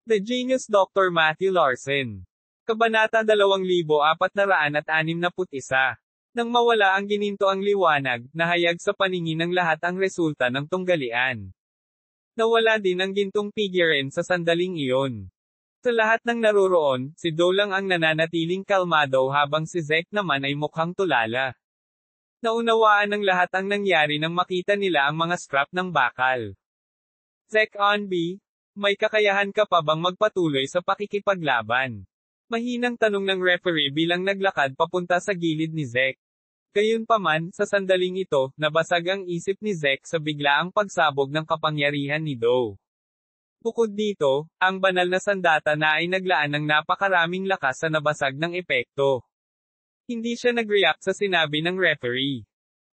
The Genius Dr. Matthew Larson. Kabanata 2461. Nang mawala ang gininto ang liwanag, nahayag sa paningin ng lahat ang resulta ng tunggalian. Nawala din ang gintong figurein sa sandaling iyon. Sa lahat ng naroroon, si Do lang ang nananatiling kalmado habang si Zek naman ay mukhang tulala. Naunawaan ng lahat ang nangyari nang makita nila ang mga scrap ng bakal. Zek Onbi, may kakayahan ka pa bang magpatuloy sa pakikipaglaban? Mahinang tanong ng referee bilang naglakad papunta sa gilid ni Zek. Gayunpaman, sa sandaling ito, nabasag ang isip ni Zek sa biglaang pagsabog ng kapangyarihan ni Do. Bukod dito, ang banal na sandata na ay naglaan ng napakaraming lakas sa nabasag ng epekto. Hindi siya nag-react sa sinabi ng referee.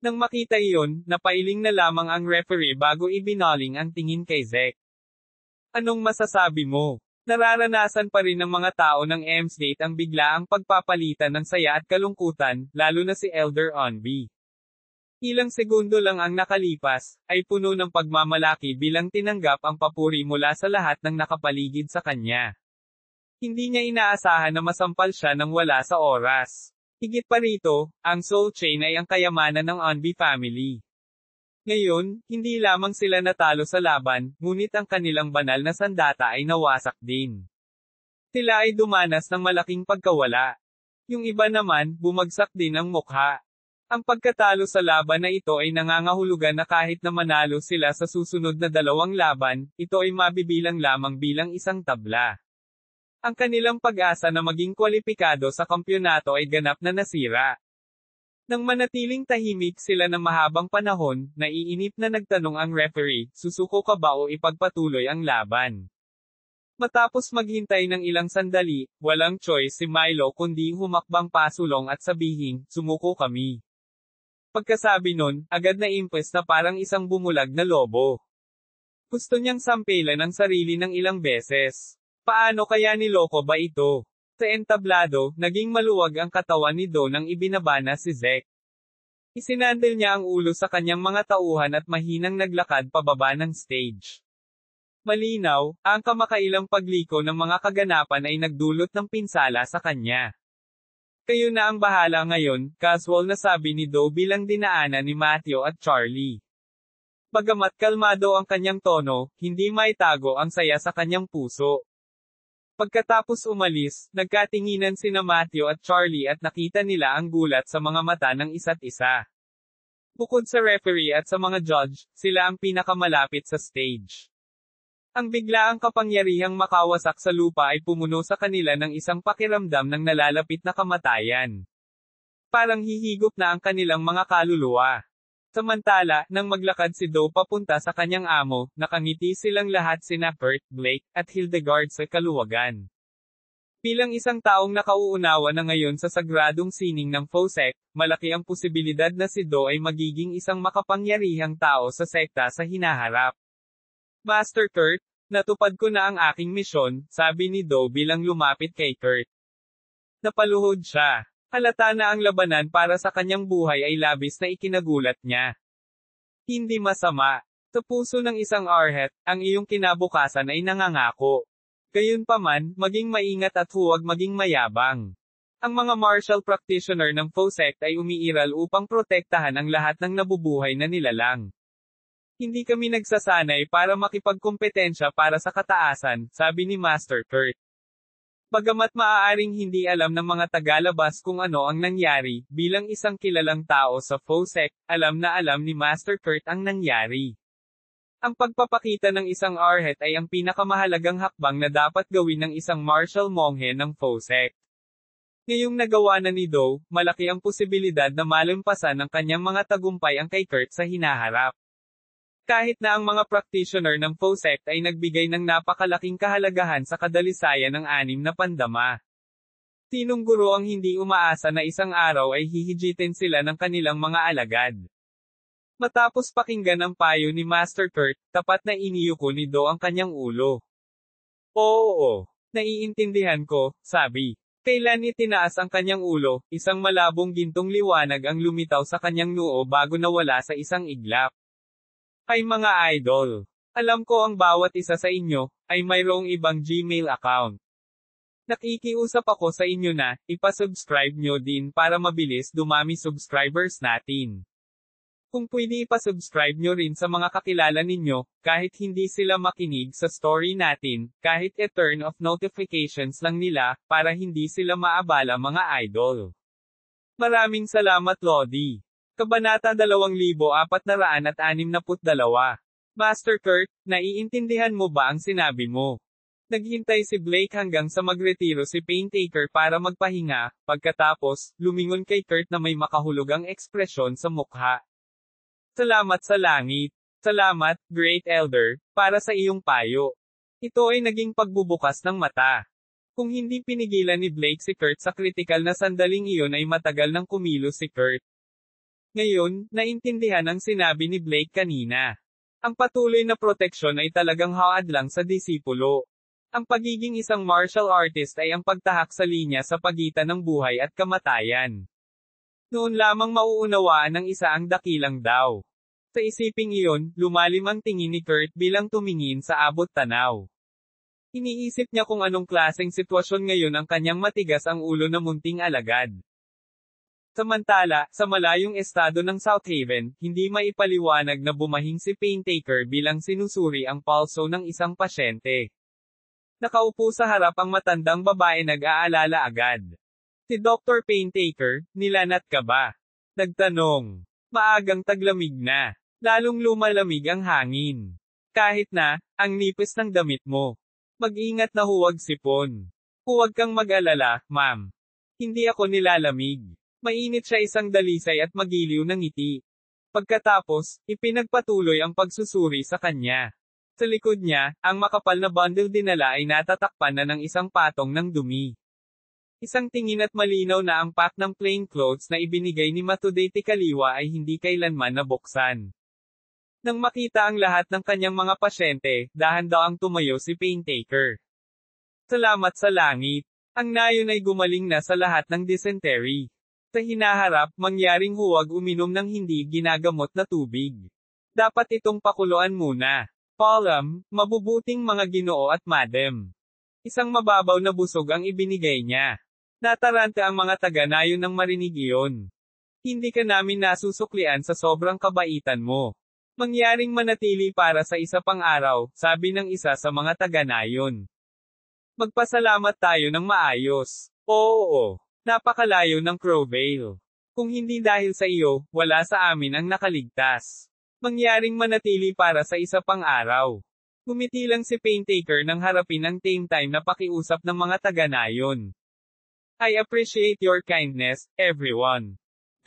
Nang makita iyon, napailing na lamang ang referee bago ibinaling ang tingin kay Zek. Anong masasabi mo? Nararanasan pa rin ng mga tao ng Emsgate ang biglaang pagpapalitan ng saya at kalungkutan, lalo na si Elder Onbi. Ilang segundo lang ang nakalipas, ay puno ng pagmamalaki bilang tinanggap ang papuri mula sa lahat ng nakapaligid sa kanya. Hindi niya inaasahan na masampal siya nang wala sa oras. Higit pa rito, ang Soul Chain ay ang kayamanan ng Onbi family. Ngayon, hindi lamang sila natalo sa laban, ngunit ang kanilang banal na sandata ay nawasak din. Sila ay dumanas ng malaking pagkawala. Yung iba naman, bumagsak din ang mukha. Ang pagkatalo sa laban na ito ay nangangahulugan na kahit na manalo sila sa susunod na 2 laban, ito ay mabibilang lamang bilang isang tabla. Ang kanilang pag-asa na maging kwalipikado sa kampyonato ay ganap na nasira. Nang manatiling tahimik sila ng mahabang panahon, naiinip na nagtanong ang referee, susuko ka ba o ipagpatuloy ang laban? Matapos maghintay ng ilang sandali, walang choice si Milo kundi humakbang pasulong at sabihin, sumuko kami. Pagkasabi nun, agad na impes na parang isang bumulag na lobo. Gusto niyang sampelan ang sarili ng ilang beses. Paano kaya niloko ba ito? Sa entablado, naging maluwag ang katawan ni Do nang ibinabana si Zek. Isinandal niya ang ulo sa kanyang mga tauhan at mahinang naglakad pababa ng stage. Malinaw, ang kamakailang pagliko ng mga kaganapan ay nagdulot ng pinsala sa kanya. Kayo na ang bahala ngayon, casual na sabi ni Do bilang dinaanan ni Matthew at Charlie. Bagamat kalmado ang kanyang tono, hindi maitago ang saya sa kanyang puso. Pagkatapos umalis, nagkatinginan sina Matthew at Charlie at nakita nila ang gulat sa mga mata ng isa't isa. Bukod sa referee at sa mga judge, sila ang pinakamalapit sa stage. Ang biglaang kapangyarihang makawasak sa lupa ay pumuno sa kanila ng isang pakiramdam ng nalalapit na kamatayan. Parang hihigop na ang kanilang mga kaluluwa. Samantala, nang maglakad si Do papunta sa kanyang amo, nakangiti silang lahat sina Kurt, Blake, at Hildegard sa kaluwagan. Bilang isang taong nakauunawa na ngayon sa sagradong sining ng FOSEC, malaki ang posibilidad na si Do ay magiging isang makapangyarihang tao sa sekta sa hinaharap. Master Kurt, natupad ko na ang aking misyon, sabi ni Do bilang lumapit kay Kurt. Napaluhod siya. Halata na ang labanan para sa kanyang buhay ay labis na ikinagulat niya. Hindi masama. Sa puso ng isang Arhet, ang iyong kinabukasan ay nangangako. Gayunpaman, maging maingat at huwag maging mayabang. Ang mga martial practitioner ng FOSEC ay umiiral upang protektahan ang lahat ng nabubuhay na nilalang. Hindi kami nagsasanay para makipagkompetensya para sa kataasan, sabi ni Master Kurt. Bagamat maaaring hindi alam ng mga tagalabas kung ano ang nangyari, bilang isang kilalang tao sa FOSEC, alam na alam ni Master Kurt ang nangyari. Ang pagpapakita ng isang Arhet ay ang pinakamahalagang hakbang na dapat gawin ng isang martial monghe ng FOSEC. Ngayong nagawa na ni Do, malaki ang posibilidad na malampasan ng kanyang mga tagumpay ang kay Kurt sa hinaharap. Kahit na ang mga practitioner ng FOSEC ay nagbigay ng napakalaking kahalagahan sa kadalisayan ng 6 na pandama. Sinong guro ang hindi umaasa na isang araw ay hihijitin sila ng kanilang mga alagad? Matapos pakinggan ang payo ni Master Kurt, tapat na iniyuko ni Do ang kanyang ulo. Oo, naiintindihan ko, sabi. Kailan itinaas ang kanyang ulo, isang malabong gintong liwanag ang lumitaw sa kanyang noo bago nawala sa isang iglap. Ay mga idol, Alam ko ang bawat isa sa inyo, ay mayroong ibang Gmail account. Nakikiusap ako sa inyo na, ipasubscribe nyo din para mabilis dumami subscribers natin. Kung pwede ipasubscribe nyo rin sa mga kakilala ninyo, kahit hindi sila makinig sa story natin, kahit e-turn off notifications lang nila, para hindi sila maabala mga idol. Maraming salamat Lodi. Kabanata 2462. Master Kurt, naiintindihan mo ba ang sinabi mo? Naghintay si Blake hanggang sa magretiro si Paintaker para magpahinga, pagkatapos, lumingon kay Kurt na may makahulugang ekspresyon sa mukha. Salamat sa langit. Salamat, Great Elder, para sa iyong payo. Ito ay naging pagbubukas ng mata. Kung hindi pinigilan ni Blake si Kurt sa kritikal na sandaling iyon ay matagal nang kumilos si Kurt. Ngayon, naintindihan ang sinabi ni Blake kanina. Ang patuloy na proteksyon ay talagang haad lang sa disipulo. Ang pagiging isang martial artist ay ang pagtahak sa linya sa pagitan ng buhay at kamatayan. Noon lamang mauunawaan ng isa ang dakilang daw. Sa isiping iyon, lumalim ang tingin ni Kurt bilang tumingin sa abot tanaw. Iniisip niya kung anong klaseng sitwasyon ngayon ang kanyang matigas ang ulo na munting alagad. Samantala, sa malayong estado ng South Haven, hindi maipaliwanag na bumahing si Paintaker bilang sinusuri ang pulso ng isang pasyente. Nakaupo sa harap ang matandang babae nag-aalala agad. Si Dr. Paintaker, nilanat ka ba? Nagtanong. Maagang taglamig na. Lalong lumalamig ang hangin. Kahit na, ang nipis ng damit mo. Mag-ingat na huwag sipon. Huwag kang mag-alala, ma'am. Hindi ako nilalamig. Mainit siya isang dalisay at magiliw ng ngiti. Pagkatapos, ipinagpatuloy ang pagsusuri sa kanya. Sa likod niya, ang makapal na bundle dinala ay natatakpan na ng isang patong ng dumi. Isang tingin at malinaw na ang pack ng plain clothes na ibinigay ni Matudete Kaliwa ay hindi kailanman nabuksan. Nang makita ang lahat ng kanyang mga pasyente, dahan-dahang tumayo si Paintaker. Salamat sa langit. Ang nayon ay gumaling na sa lahat ng dysentery. Sa hinaharap, mangyaring huwag uminom ng hindi ginagamot na tubig. Dapat itong pakuluan muna. Palam, mabubuting mga Ginoo at Madam. Isang mababaw na busog ang ibinigay niya. Nataranta ang mga taga-nayon nang marinig iyon. Hindi ka namin nasusuklian sa sobrang kabaitan mo. Mangyaring manatili para sa isa pang araw, sabi ng isa sa mga taga-nayon. Magpasalamat tayo ng maayos. Oo. Napakalayo ng Crowvale. Kung hindi dahil sa iyo, wala sa amin ang nakaligtas. Mangyaring manatili para sa isa pang araw. Gumiti lang si Paintaker nang harapin ang same time na pakiusap ng mga taga-nayon. I appreciate your kindness, everyone.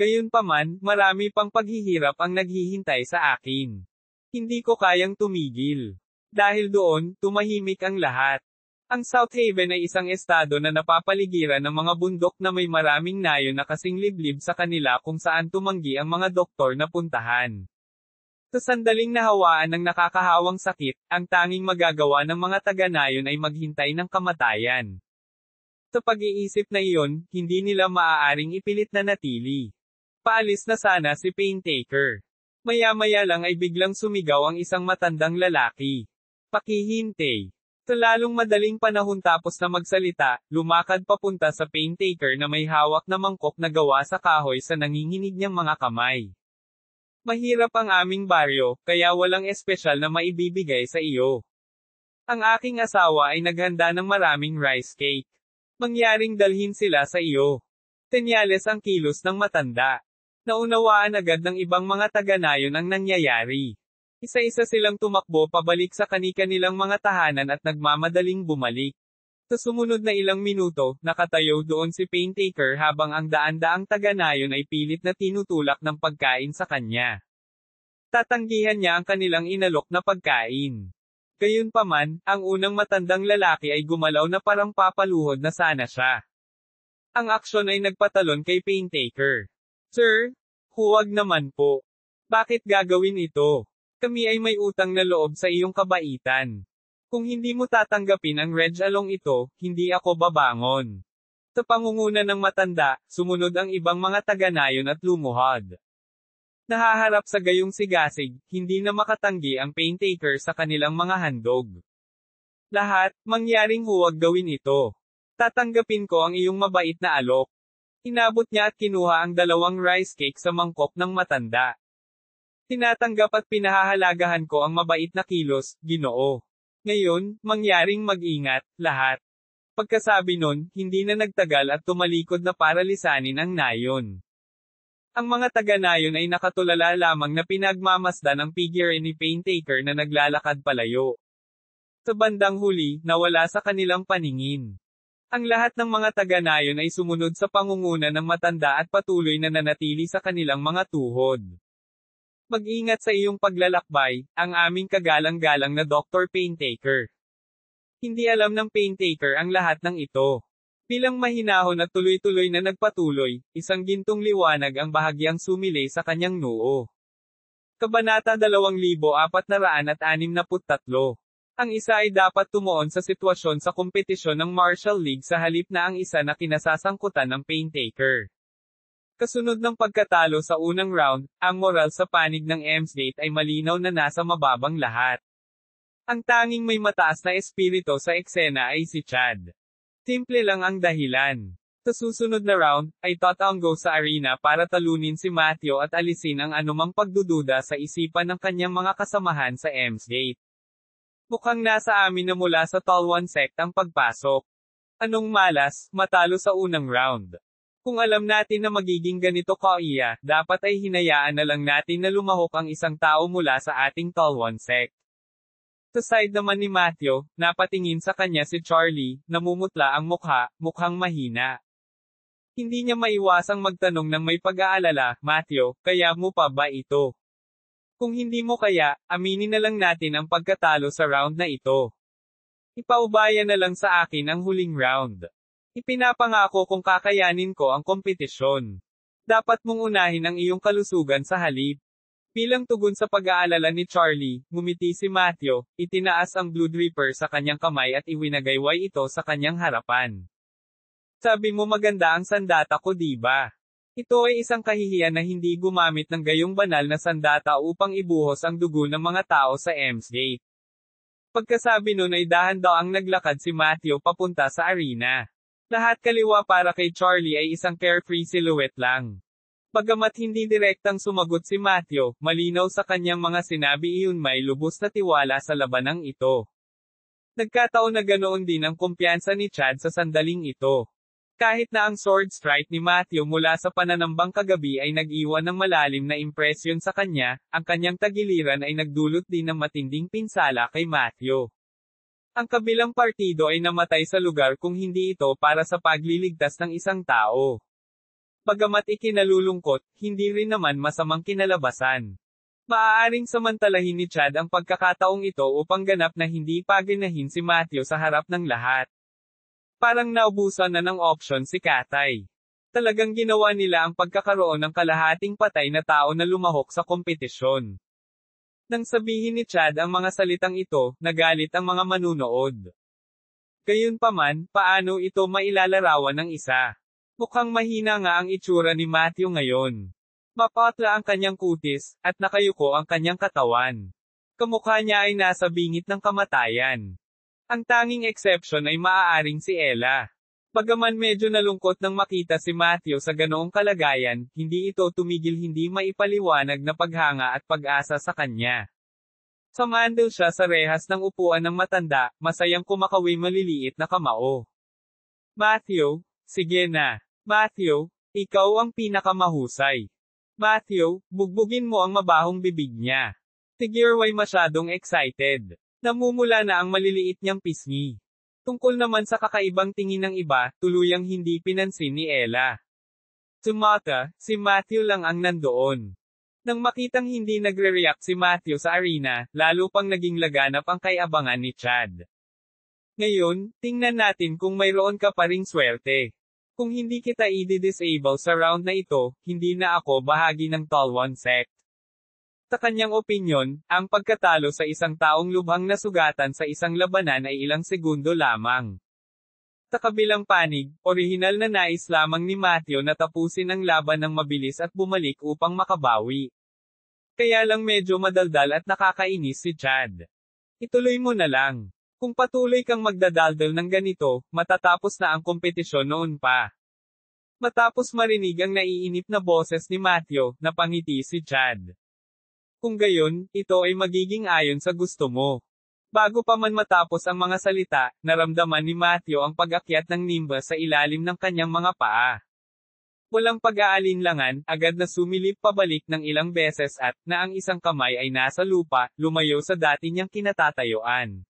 Gayunpaman, marami pang paghihirap ang naghihintay sa akin. Hindi ko kayang tumigil. Dahil doon, tumahimik ang lahat. Ang South Haven ay isang estado na napapaligiran ng mga bundok na may maraming nayon na kasing liblib sa kanila kung saan tumanggi ang mga doktor na puntahan. Sa sandaling nahawaan ng nakakahawang sakit, ang tanging magagawa ng mga taga-nayon ay maghintay ng kamatayan. Sa pag-iisip na iyon, hindi nila maaaring ipilit na natili. Paalis na sana si Paintaker. Maya-maya lang ay biglang sumigaw ang isang matandang lalaki. Pakihintay. Sa lalong madaling panahon tapos na magsalita, lumakad papunta sa Paintaker na may hawak na mangkok na gawa sa kahoy sa nanginginig niyang mga kamay. Mahirap ang aming baryo, kaya walang espesyal na maibibigay sa iyo. Ang aking asawa ay naghanda ng maraming rice cake. Mangyaring dalhin sila sa iyo. Senyales ang kilos ng matanda. Naunawaan agad ng ibang mga taga-nayon ang nangyayari. Isa-isa silang tumakbo pabalik sa kani-kanilang mga tahanan at nagmamadaling bumalik. Sa sumunod na ilang minuto, nakatayo doon si Paintaker habang ang daan-daang taga-nayon ay pilit na tinutulak ng pagkain sa kanya. Tatanggihan niya ang kanilang inalok na pagkain. Gayunpaman, ang unang matandang lalaki ay gumalaw na parang papaluhod na sana siya. Ang aksyon ay nagpatalon kay Paintaker. Sir, huwag naman po. Bakit gagawin ito? Kami ay may utang na loob sa iyong kabaitan. Kung hindi mo tatanggapin ang Reg Along ito, hindi ako babangon. Sa pangunguna ng matanda, sumunod ang ibang mga taga-nayon at lumuhod. Nahaharap sa gayong sigasig, hindi na makatanggi ang Paintaker sa kanilang mga handog. Lahat, mangyaring huwag gawin ito. Tatanggapin ko ang iyong mabait na alok. Inabot niya at kinuha ang 2 rice cake sa mangkok ng matanda. Tinatanggap at pinahahalagahan ko ang mabait na kilos, Ginoo. Ngayon, mangyaring mag-ingat, lahat. Pagkasabi nun, hindi na nagtagal at tumalikod na para lisanin ang nayon. Ang mga taga-nayon ay nakatulala lamang na pinagmamasdan ang figure ni Paintaker na naglalakad palayo. Sa bandang huli, nawala sa kanilang paningin. Ang lahat ng mga taga-nayon ay sumunod sa pangunguna ng matanda at patuloy na nanatili sa kanilang mga tuhod. Mag-ingat sa iyong paglalakbay, ang aming kagalang-galang na Dr. Paintaker. Hindi alam ng Paintaker ang lahat ng ito. Bilang mahinahon at tuloy-tuloy na nagpatuloy, isang gintong liwanag ang bahagyang sumilay sa kanyang noo. Kabanata 2463. Ang isa ay dapat tumuon sa sitwasyon sa kompetisyon ng Martial League sa halip na ang isa na kinasasangkutan ng Paintaker. Kasunod ng pagkatalo sa unang round, ang moral sa panig ng Emsgate ay malinaw na nasa mababang lahat. Ang tanging may mataas na espiritu sa eksena ay si Chad. Simple lang ang dahilan. Sa susunod na round, ay tatanggo sa arena para talunin si Matthew at alisin ang anumang pagdududa sa isipan ng kanyang mga kasamahan sa Emsgate. Mukhang nasa amin na mula sa Talwan sect ang pagpasok. Anong malas, matalo sa unang round. Kung alam natin na magiging ganito kaiya, dapat ay hinayaan na lang natin na lumahok ang isang tao mula sa ating Talwan sect. Sa side naman ni Matthew, napatingin sa kanya si Charlie, namumutla ang mukha, mukhang mahina. Hindi niya maiwasang magtanong ng may pag-aalala, Matthew, kaya mo pa ba ito? Kung hindi mo kaya, aminin na lang natin ang pagkatalo sa round na ito. Ipaubaya na lang sa akin ang huling round. Ipinapangako kung kakayanin ko ang kompetisyon. Dapat mong unahin ang iyong kalusugan sa halip. Bilang tugon sa pag-aalala ni Charlie, ngumiti si Matthew, itinaas ang Blood Reaper sa kanyang kamay at iwinagayway ito sa kanyang harapan. Sabi mo maganda ang sandata ko diba? Ito ay isang kahihiyan na hindi gumamit ng gayong banal na sandata upang ibuhos ang dugo ng mga tao sa Emsgate. Pagkasabi nun ay dahan-daang naglakad si Matthew papunta sa arena. Lahat kaliwa para kay Charlie ay isang carefree silhouette lang. Bagamat hindi direktang sumagot si Matthew, malinaw sa kanyang mga sinabi iyon may lubos na tiwala sa labanang ito. Nagkataon na ganoon din ang kumpiyansa ni Chad sa sandaling ito. Kahit na ang sword strike ni Matthew mula sa pananambang kagabi ay nag-iwan ng malalim na impresyon sa kanya, ang kanyang tagiliran ay nagdulot din ng matinding pinsala kay Matthew. Ang kabilang partido ay namatay sa lugar kung hindi ito para sa pagliligtas ng isang tao. Bagamat ikinalulungkot, hindi rin naman masamang kinalabasan. Maaaring samantalahin ni Chad ang pagkakataong ito upang ganap na hindi paginahin si Matthew sa harap ng lahat. Parang naubusan na ng option si Katay. Talagang ginawa nila ang pagkakaroon ng kalahating patay na tao na lumahok sa kompetisyon. Nang sabihin ni Chad ang mga salitang ito, nagalit ang mga manunood. Gayunpaman, paano ito mailalarawan ng isa? Mukhang mahina nga ang itsura ni Matthew ngayon. Mapatla ang kanyang kutis, at nakayuko ang kanyang katawan. Kamukha niya ay nasa bingit ng kamatayan. Ang tanging exception ay maaaring si Ella. Bagaman medyo nalungkot nang makita si Matthew sa ganoong kalagayan, hindi ito tumigil hindi maipaliwanag na paghanga at pag-asa sa kanya. Samandal siya sa rehas ng upuan ng matanda, masayang kumakaway maliliit na kamao. Matthew, sige na. Matthew, ikaw ang pinakamahusay. Matthew, bugbugin mo ang mabahong bibig niya. Tigirway masyadong excited. Namumula na ang maliliit niyang pisngi. Tungkol naman sa kakaibang tingin ng iba, tuluyang hindi pinansin ni Ella. Sumata, si Matthew lang ang nandoon. Nang makitang hindi nagre-react si Matthew sa arena, lalo pang naging laganap ang kaiabangan ni Chad. Ngayon, tingnan natin kung mayroon ka pa ring swerte. Kung hindi kita i-disable sa round na ito, hindi na ako bahagi ng Talwan sect. Sa kanyang opinyon, ang pagkatalo sa isang taong lubhang nasugatan sa isang labanan ay ilang segundo lamang. Sa kabilang panig, orihinal na nais lamang ni Matthew na tapusin ang laban ng mabilis at bumalik upang makabawi. Kaya lang medyo madaldal at nakakainis si Chad. Ituloy mo na lang. Kung patuloy kang magdadaldal ng ganito, matatapos na ang kompetisyon noon pa. Matapos marinig ang naiinip na boses ni Matthew, napangiti si Chad. Kung gayon, ito ay magiging ayon sa gusto mo. Bago pa man matapos ang mga salita, naramdaman ni Matthew ang pag-akyat ng Nimbus sa ilalim ng kanyang mga paa. Walang pag-aalinlangan, agad na sumilip pabalik ng ilang beses at, na ang isang kamay ay nasa lupa, lumayo sa dati niyang kinatatayuan.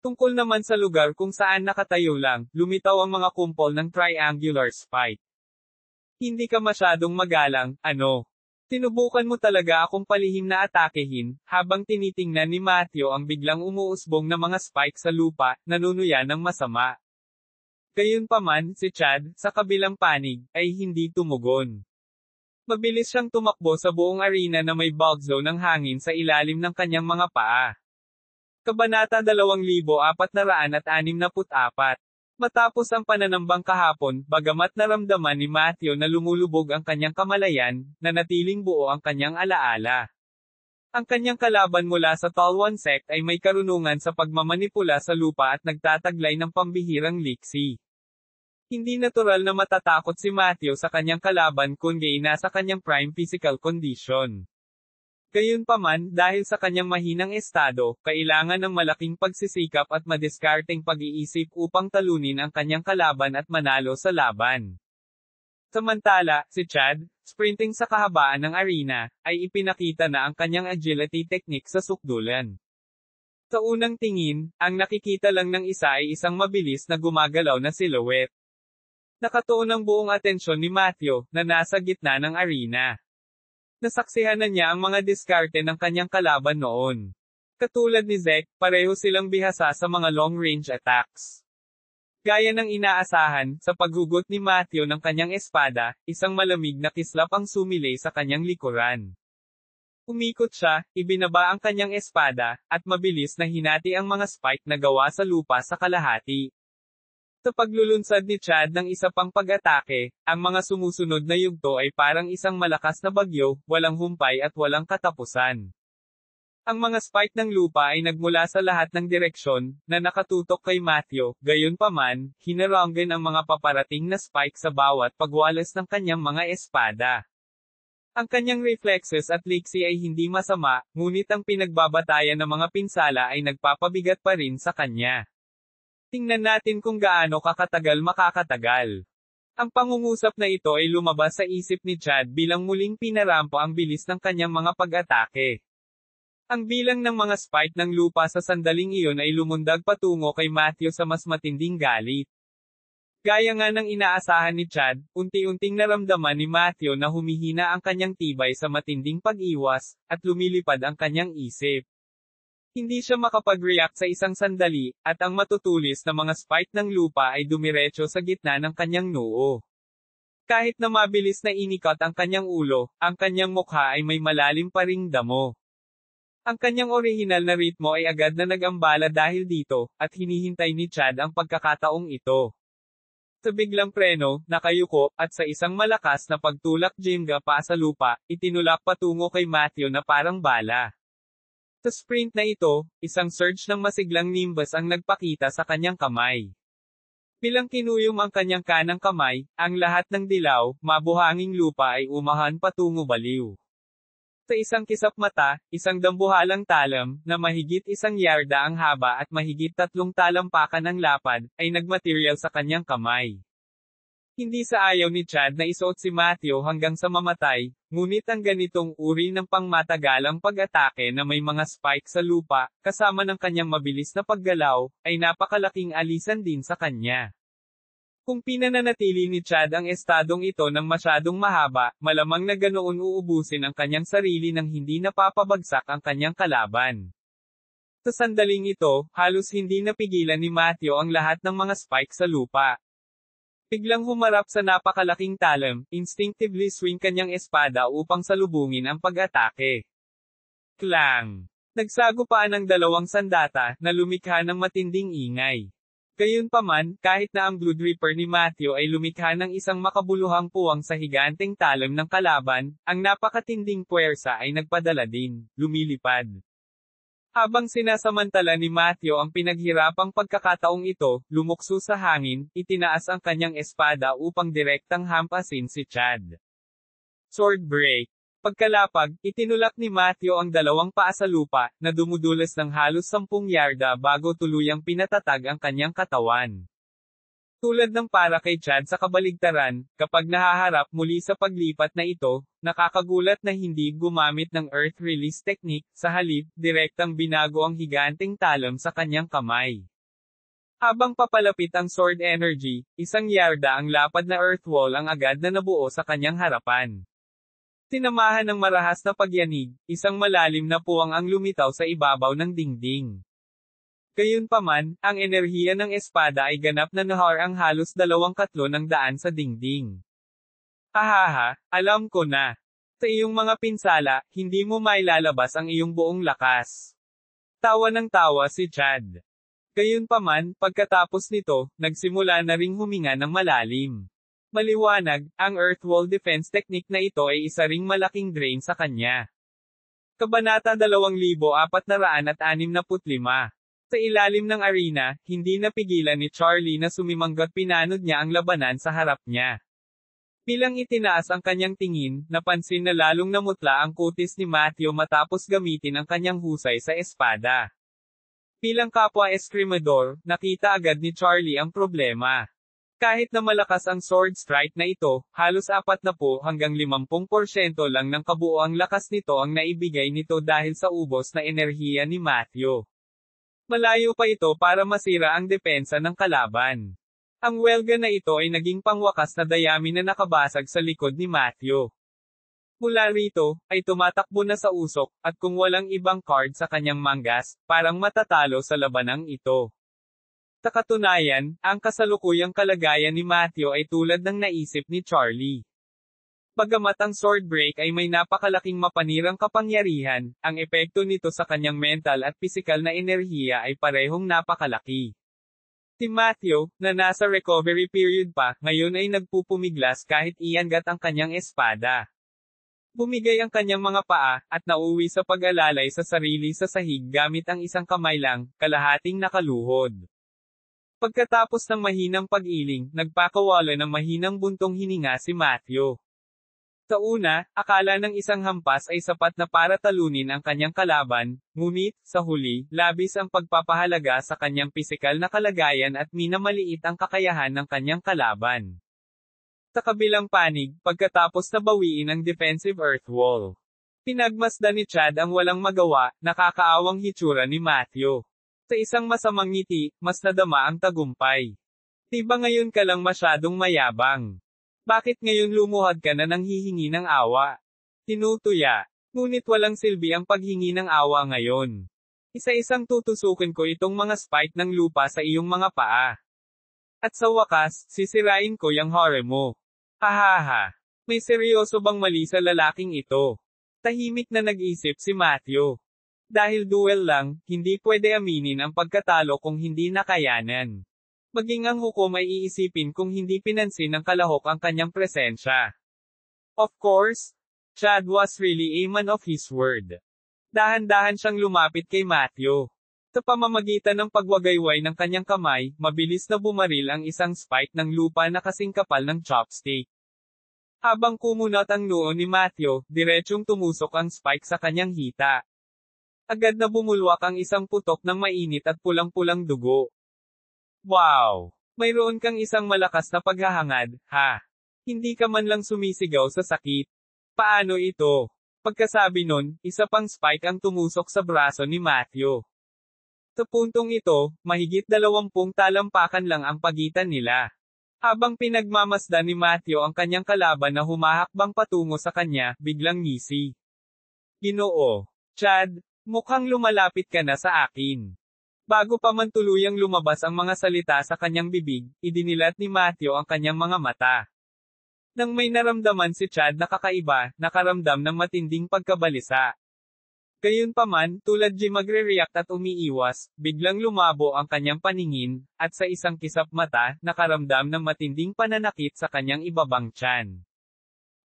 Tungkol naman sa lugar kung saan nakatayo lang, lumitaw ang mga kumpol ng triangular spike. Hindi ka masyadong magalang, ano? Tinubukan mo talaga akong palihim na atakehin, habang tinitingnan ni Matthew ang biglang umuusbong na mga spike sa lupa, nanunuya ng masama. Gayunpaman, si Chad, sa kabilang panig, ay hindi tumugon. Mabilis siyang tumakbo sa buong arena na may bulk zone ng hangin sa ilalim ng kanyang mga paa. Kabanata 2464. Matapos ang pananambang kahapon, bagamat naramdaman ni Matthew na lumulubog ang kanyang kamalayan, nanatiling buo ang kanyang alaala. Ang kanyang kalaban mula sa Talwan sect ay may karunungan sa pagmamanipula sa lupa at nagtataglay ng pambihirang liksi. Hindi natural na matatakot si Matthew sa kanyang kalaban kundi nasa kanyang prime physical condition. Gayunpaman, dahil sa kanyang mahinang estado, kailangan ng malaking pagsisikap at madiskarteng pag-iisip upang talunin ang kanyang kalaban at manalo sa laban. Samantala, si Chad, sprinting sa kahabaan ng arena, ay ipinakita na ang kanyang agility technique sa sukdulan. Sa unang tingin, ang nakikita lang ng isa ay isang mabilis na gumagalaw na silhouette. Nakatuon ang buong atensyon ni Matthew, na nasa gitna ng arena. Nasaksihan na niya ang mga diskarte ng kanyang kalaban noon. Katulad ni Zek, pareho silang bihasa sa mga long-range attacks. Gaya ng inaasahan, sa paghugot ni Matthew ng kanyang espada, isang malamig na kislap ang sumilay sa kanyang likuran. Umikot siya, ibinaba ang kanyang espada, at mabilis na hinati ang mga spike na gawa sa lupa sa kalahati. Sa paglulunsad ni Chad ng isa pang pag-atake, ang mga sumusunod na yugto ay parang isang malakas na bagyo, walang humpay at walang katapusan. Ang mga spike ng lupa ay nagmula sa lahat ng direksyon, na nakatutok kay Matthew, gayunpaman, hinaranggan ang mga paparating na spike sa bawat pagwalas ng kanyang mga espada. Ang kanyang reflexes at liksi ay hindi masama, ngunit ang pinagbabatayan ng mga pinsala ay nagpapabigat pa rin sa kanya. Tingnan natin kung gaano kakatagal makakatagal. Ang pangungusap na ito ay lumabas sa isip ni Chad bilang muling pinarampa ang bilis ng kanyang mga pag-atake. Ang bilang ng mga spike ng lupa sa sandaling iyon ay lumundag patungo kay Matthew sa mas matinding galit. Gaya nga ng inaasahan ni Chad, unti-unting naramdaman ni Matthew na humihina ang kanyang tibay sa matinding pag-iwas, at lumilipad ang kanyang isip. Hindi siya makapag-react sa isang sandali, at ang matutulis na mga spike ng lupa ay dumiretso sa gitna ng kanyang noo. Kahit na mabilis na inikot ang kanyang ulo, ang kanyang mukha ay may malalim pa ring damo. Ang kanyang orihinal na ritmo ay agad na nag-ambala dahil dito, at hinihintay ni Chad ang pagkakataong ito. Sa biglang preno, nakayuko, at sa isang malakas na pagtulak Jenga pa sa lupa, itinulak patungo kay Matthew na parang bala. Sa sprint na ito, isang surge ng masiglang nimbus ang nagpakita sa kanyang kamay. Bilang kinuyom ang kanyang kanang kamay, ang lahat ng dilaw, mabuhanging lupa ay umahan patungo baliw. Sa isang kisap mata, isang dambuhalang talam, na mahigit 1 yarda ang haba at mahigit 3 talampakan ang lapad, ay nagmaterial sa kanyang kamay. Hindi sa ayaw ni Chad na isuot si Matthew hanggang sa mamatay, ngunit ang ganitong uri ng pangmatagalang pag-atake na may mga spike sa lupa, kasama ng kanyang mabilis na paggalaw, ay napakalaking alisan din sa kanya. Kung pinananatili ni Chad ang estadong ito ng masyadong mahaba, malamang na ganoon uubusin ang kanyang sarili nang hindi napapabagsak ang kanyang kalaban. Sa sandaling ito, halos hindi napigilan ni Matthew ang lahat ng mga spike sa lupa. Biglang humarap sa napakalaking talam, instinctively swing kanyang espada upang salubungin ang pag-atake. Klang! Nagsagupaan ang 2 sandata, na lumikha ng matinding ingay. Gayunpaman, kahit na ang Blood Reaper ni Matthew ay lumikha ng isang makabuluhang puwang sa higanteng talon ng kalaban, ang napakatinding puwersa ay nagpadala din, lumilipad. Habang sinasamantala ni Matthew ang pinaghirapang pagkakataong ito, lumukso sa hangin, itinaas ang kanyang espada upang direktang hampasin si Chad. Sword break. Pagkalapag, itinulak ni Matthew ang dalawang paa sa lupa, na dumudulas ng halos 10 yarda bago tuluyang pinatatag ang kanyang katawan. Tulad ng para kay Chad sa kabaligtaran, kapag nahaharap muli sa paglipat na ito, nakakagulat na hindi gumamit ng Earth Release Technique, sa halip, direktang binago ang higanteng talon sa kanyang kamay. Habang papalapit ang Sword Energy, 1 yarda ang lapad na Earth Wall ang agad na nabuo sa kanyang harapan. Tinamahan ng marahas na pagyanig, isang malalim na puwang ang lumitaw sa ibabaw ng dingding. Gayunpaman, ang enerhiya ng espada ay ganap na naharang halos 2/3 ng daan sa dingding. Ahaha, alam ko na. Sa iyong mga pinsala, hindi mo mailalabas ang iyong buong lakas. Tawa ng tawa si Chad. Gayunpaman, pagkatapos nito, nagsimula na ring huminga ng malalim. Maliwanag, ang Earth Wall Defense Technique na ito ay isa ring malaking drain sa kanya. Kabanata 2465. Sa ilalim ng arena, hindi napigilan ni Charlie na sumimanggat pinanod niya ang labanan sa harap niya. Bilang itinaas ang kanyang tingin, napansin na lalong namutla ang kutis ni Matthew matapos gamitin ang kanyang husay sa espada. Bilang kapwa eskrimador, nakita agad ni Charlie ang problema. Kahit na malakas ang sword strike na ito, halos 40 hanggang 50% lang ng kabuoang lakas nito ang naibigay nito dahil sa ubos na enerhiya ni Matthew. Malayo pa ito para masira ang depensa ng kalaban. Ang welga na ito ay naging pangwakas na dayami na nakabasag sa likod ni Matthew. Mula rito, ay tumatakbo na sa usok, at kung walang ibang card sa kanyang manggas, parang matatalo sa labanang ito. Sa katunayan, ang kasalukuyang kalagayan ni Matthew ay tulad ng naisip ni Charlie. Bagamat ang sword break ay may napakalaking mapanirang kapangyarihan, ang epekto nito sa kanyang mental at pisikal na enerhiya ay parehong napakalaki. Si Matthew, na nasa recovery period pa, ngayon ay nagpupumiglas kahit iangat ang kanyang espada. Bumigay ang kanyang mga paa, at nauwi sa pag-alalay sa sarili sa sahig gamit ang isang kamay lang, kalahating nakaluhod. Pagkatapos ng mahinang pag-iling, nagpakawala ng mahinang buntong hininga si Matthew. Sa una, akala ng isang hampas ay sapat na para talunin ang kanyang kalaban, ngunit, sa huli, labis ang pagpapahalaga sa kanyang pisikal na kalagayan at minamaliit ang kakayahan ng kanyang kalaban. Sa kabilang panig, pagkatapos na bawiin ang defensive earth wall, pinagmasdan ni Chad ang walang magawa, nakakaawang hitsura ni Matthew. Sa isang masamang ngiti, mas nadama ang tagumpay. Di ba ngayon ka lang masyadong mayabang? Bakit ngayon lumuhad ka na nang hihingi ng awa? Tinutuya. Ngunit walang silbi ang paghingi ng awa ngayon. Isa-isang tutusukin ko itong mga spike ng lupa sa iyong mga paa. At sa wakas, sisirain ko yung hore mo. Hahaha. May seryoso bang mali sa lalaking ito? Tahimik na nag-isip si Matthew. Dahil duel lang, hindi pwede aminin ang pagkatalo kung hindi nakayanan. Maging ang hukom ay iisipin kung hindi pinansin ng kalahok ang kanyang presensya. Of course, Chad was really a man of his word. Dahan-dahan siyang lumapit kay Matthew. Sa pamamagitan ng pagwagayway ng kanyang kamay, mabilis na bumaril ang isang spike ng lupa na kasing kapal ng chopstick. Habang kumunat ang noo ni Matthew, diretsong tumusok ang spike sa kanyang hita. Agad na bumulwak ang isang putok ng mainit at pulang-pulang dugo. Wow! Mayroon kang isang malakas na paghahangad, ha? Hindi ka man lang sumisigaw sa sakit. Paano ito? Pagkasabi nun, isa pang spike ang tumusok sa braso ni Matthew. Sa puntong ito, mahigit 20 talampakan lang ang pagitan nila. Habang pinagmamasdan ni Matthew ang kanyang kalaban na humahakbang patungo sa kanya, biglang ngisi. Ginoo. Chad, mukhang lumalapit ka na sa akin. Bago pa man tuluyang lumabas ang mga salita sa kanyang bibig, idinilat ni Matthew ang kanyang mga mata. Nang may naramdaman si Chad na kakaiba, nakaramdam ng matinding pagkabalisa. Gayunpaman, tulad G magre-react at umiiwas, biglang lumabo ang kanyang paningin, at sa isang kisap mata, nakaramdam ng matinding pananakit sa kanyang ibabang tiyan.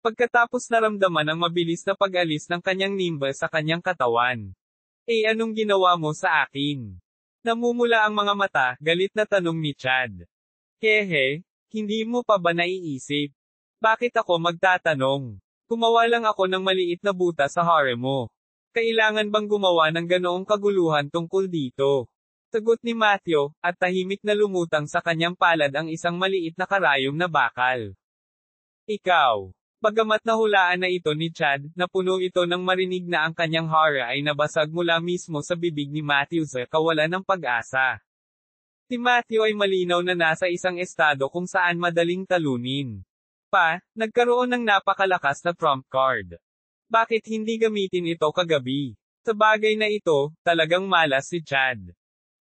Pagkatapos naramdaman ang mabilis na pag-alis ng kanyang nimbus sa kanyang katawan. Anong ginawa mo sa akin? Namumula ang mga mata, galit na tanong ni Chad. Hehe, hindi mo pa ba naiisip? Bakit ako magtatanong? Gumawa lang ako ng maliit na butas sa harem mo. Kailangan bang gumawa ng ganoong kaguluhan tungkol dito? Sagot ni Matthew, at tahimik na lumutang sa kanyang palad ang isang maliit na karayom na bakal. Ikaw. Bagamat nahulaan na ito ni Chad, na puno ito ng marinig na ang kanyang hara ay nabasag mula mismo sa bibig ni Matthew sa kawalan ng pag-asa. Si Matthew ay malinaw na nasa isang estado kung saan madaling talunin. Nagkaroon ng napakalakas na trump card. Bakit hindi gamitin ito kagabi? Sa bagay na ito, talagang malas si Chad.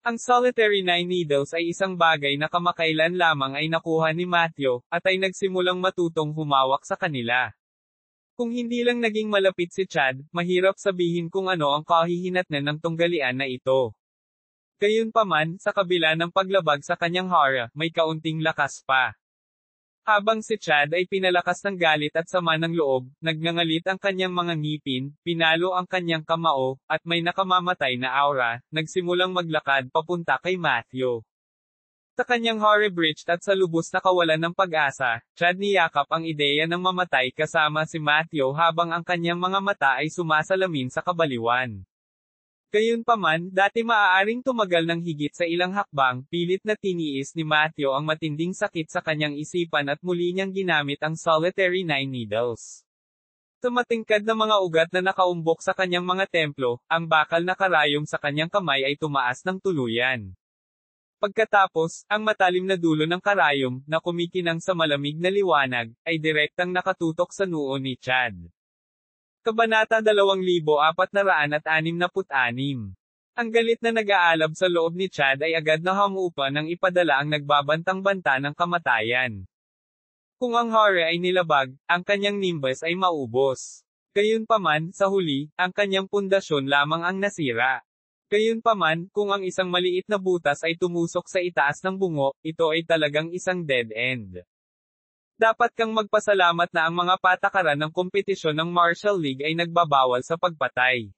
Ang solitary 9 needles ay isang bagay na kamakailan lamang ay nakuha ni Matthew, at ay nagsimulang matutong humawak sa kanila. Kung hindi lang naging malapit si Chad, mahirap sabihin kung ano ang kahihinatnan ng tunggalian na ito. Gayunpaman, sa kabila ng paglabag sa kanyang hara, may kaunting lakas pa. Habang si Chad ay pinalakas ng galit at sama ng loob, nagngangalit ang kanyang mga ngipin, pinalo ang kanyang kamao, at may nakamamatay na aura, nagsimulang maglakad papunta kay Matthew. Sa kanyang horror-breached at sa lubos na kawalan ng pag-asa, Chad niyakap ang ideya ng mamatay kasama si Matthew habang ang kanyang mga mata ay sumasalamin sa kabaliwan. Gayunpaman, dati maaaring tumagal ng higit sa ilang hakbang, pilit na tiniis ni Matthew ang matinding sakit sa kanyang isipan at muli niyang ginamit ang solitary 9 needles. Sa matingkad na mga ugat na nakaumbok sa kanyang mga templo, ang bakal na karayom sa kanyang kamay ay tumaas ng tuluyan. Pagkatapos, ang matalim na dulo ng karayom, na kumikinang sa malamig na liwanag, ay direktang nakatutok sa noo ni Chad. Kabanata 2466. Ang galit na nag-aalab sa loob ni Chad ay agad na hamupa nang ipadala ang nagbabantang-banta ng kamatayan. Kung ang hara ay nilabag, ang kanyang nimbus ay maubos. Gayunpaman, sa huli, ang kanyang pundasyon lamang ang nasira. Gayunpaman, kung ang isang maliit na butas ay tumusok sa itaas ng bungo, ito ay talagang isang dead end. Dapat kang magpasalamat na ang mga patakaran ng kompetisyon ng Martial League ay nagbabawal sa pagpatay.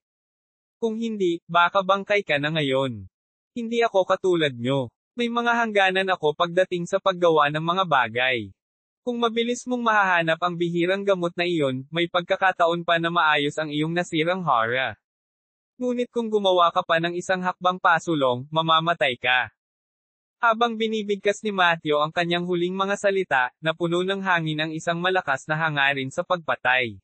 Kung hindi, baka bangkay ka na ngayon. Hindi ako katulad nyo. May mga hangganan ako pagdating sa paggawa ng mga bagay. Kung mabilis mong mahahanap ang bihirang gamot na iyon, may pagkakataon pa na maayos ang iyong nasirang hara. Ngunit kung gumawa ka pa ng isang hakbang pasulong, mamamatay ka. Habang binibigkas ni Matthew ang kanyang huling mga salita, napuno ng hangin ang isang malakas na hangarin sa pagpatay.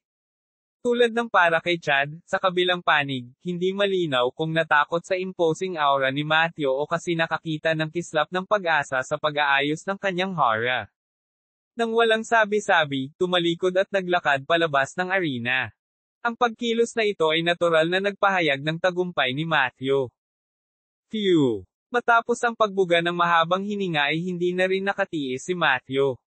Tulad ng para kay Chad, sa kabilang panig, hindi malinaw kung natakot sa imposing aura ni Matthew o kasi nakakita ng kislap ng pag-asa sa pag-aayos ng kanyang hara. Nang walang sabi-sabi, tumalikod at naglakad palabas ng arena. Ang pagkilos na ito ay natural na nagpahayag ng tagumpay ni Matthew. Phew! Matapos ang pagbuga ng mahabang hininga ay hindi na rin nakatiis si Matthew.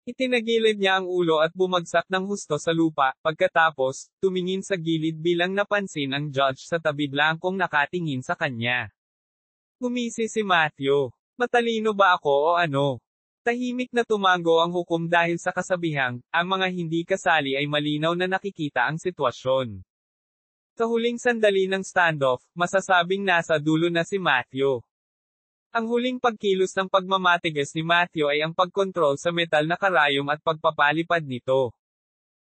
Itinagilid niya ang ulo at bumagsak ng husto sa lupa, pagkatapos, tumingin sa gilid bilang napansin ang judge sa tabi blangkong nakatingin sa kanya. Ngumisi si Matthew. Matalino ba ako o ano? Tahimik na tumango ang hukom dahil sa kasabihang, ang mga hindi kasali ay malinaw na nakikita ang sitwasyon. Sa huling sandali ng standoff, masasabing nasa dulo na si Matthew. Ang huling pagkilos ng pagmamatigas ni Matthew ay ang pagkontrol sa metal na karayom at pagpapalipad nito.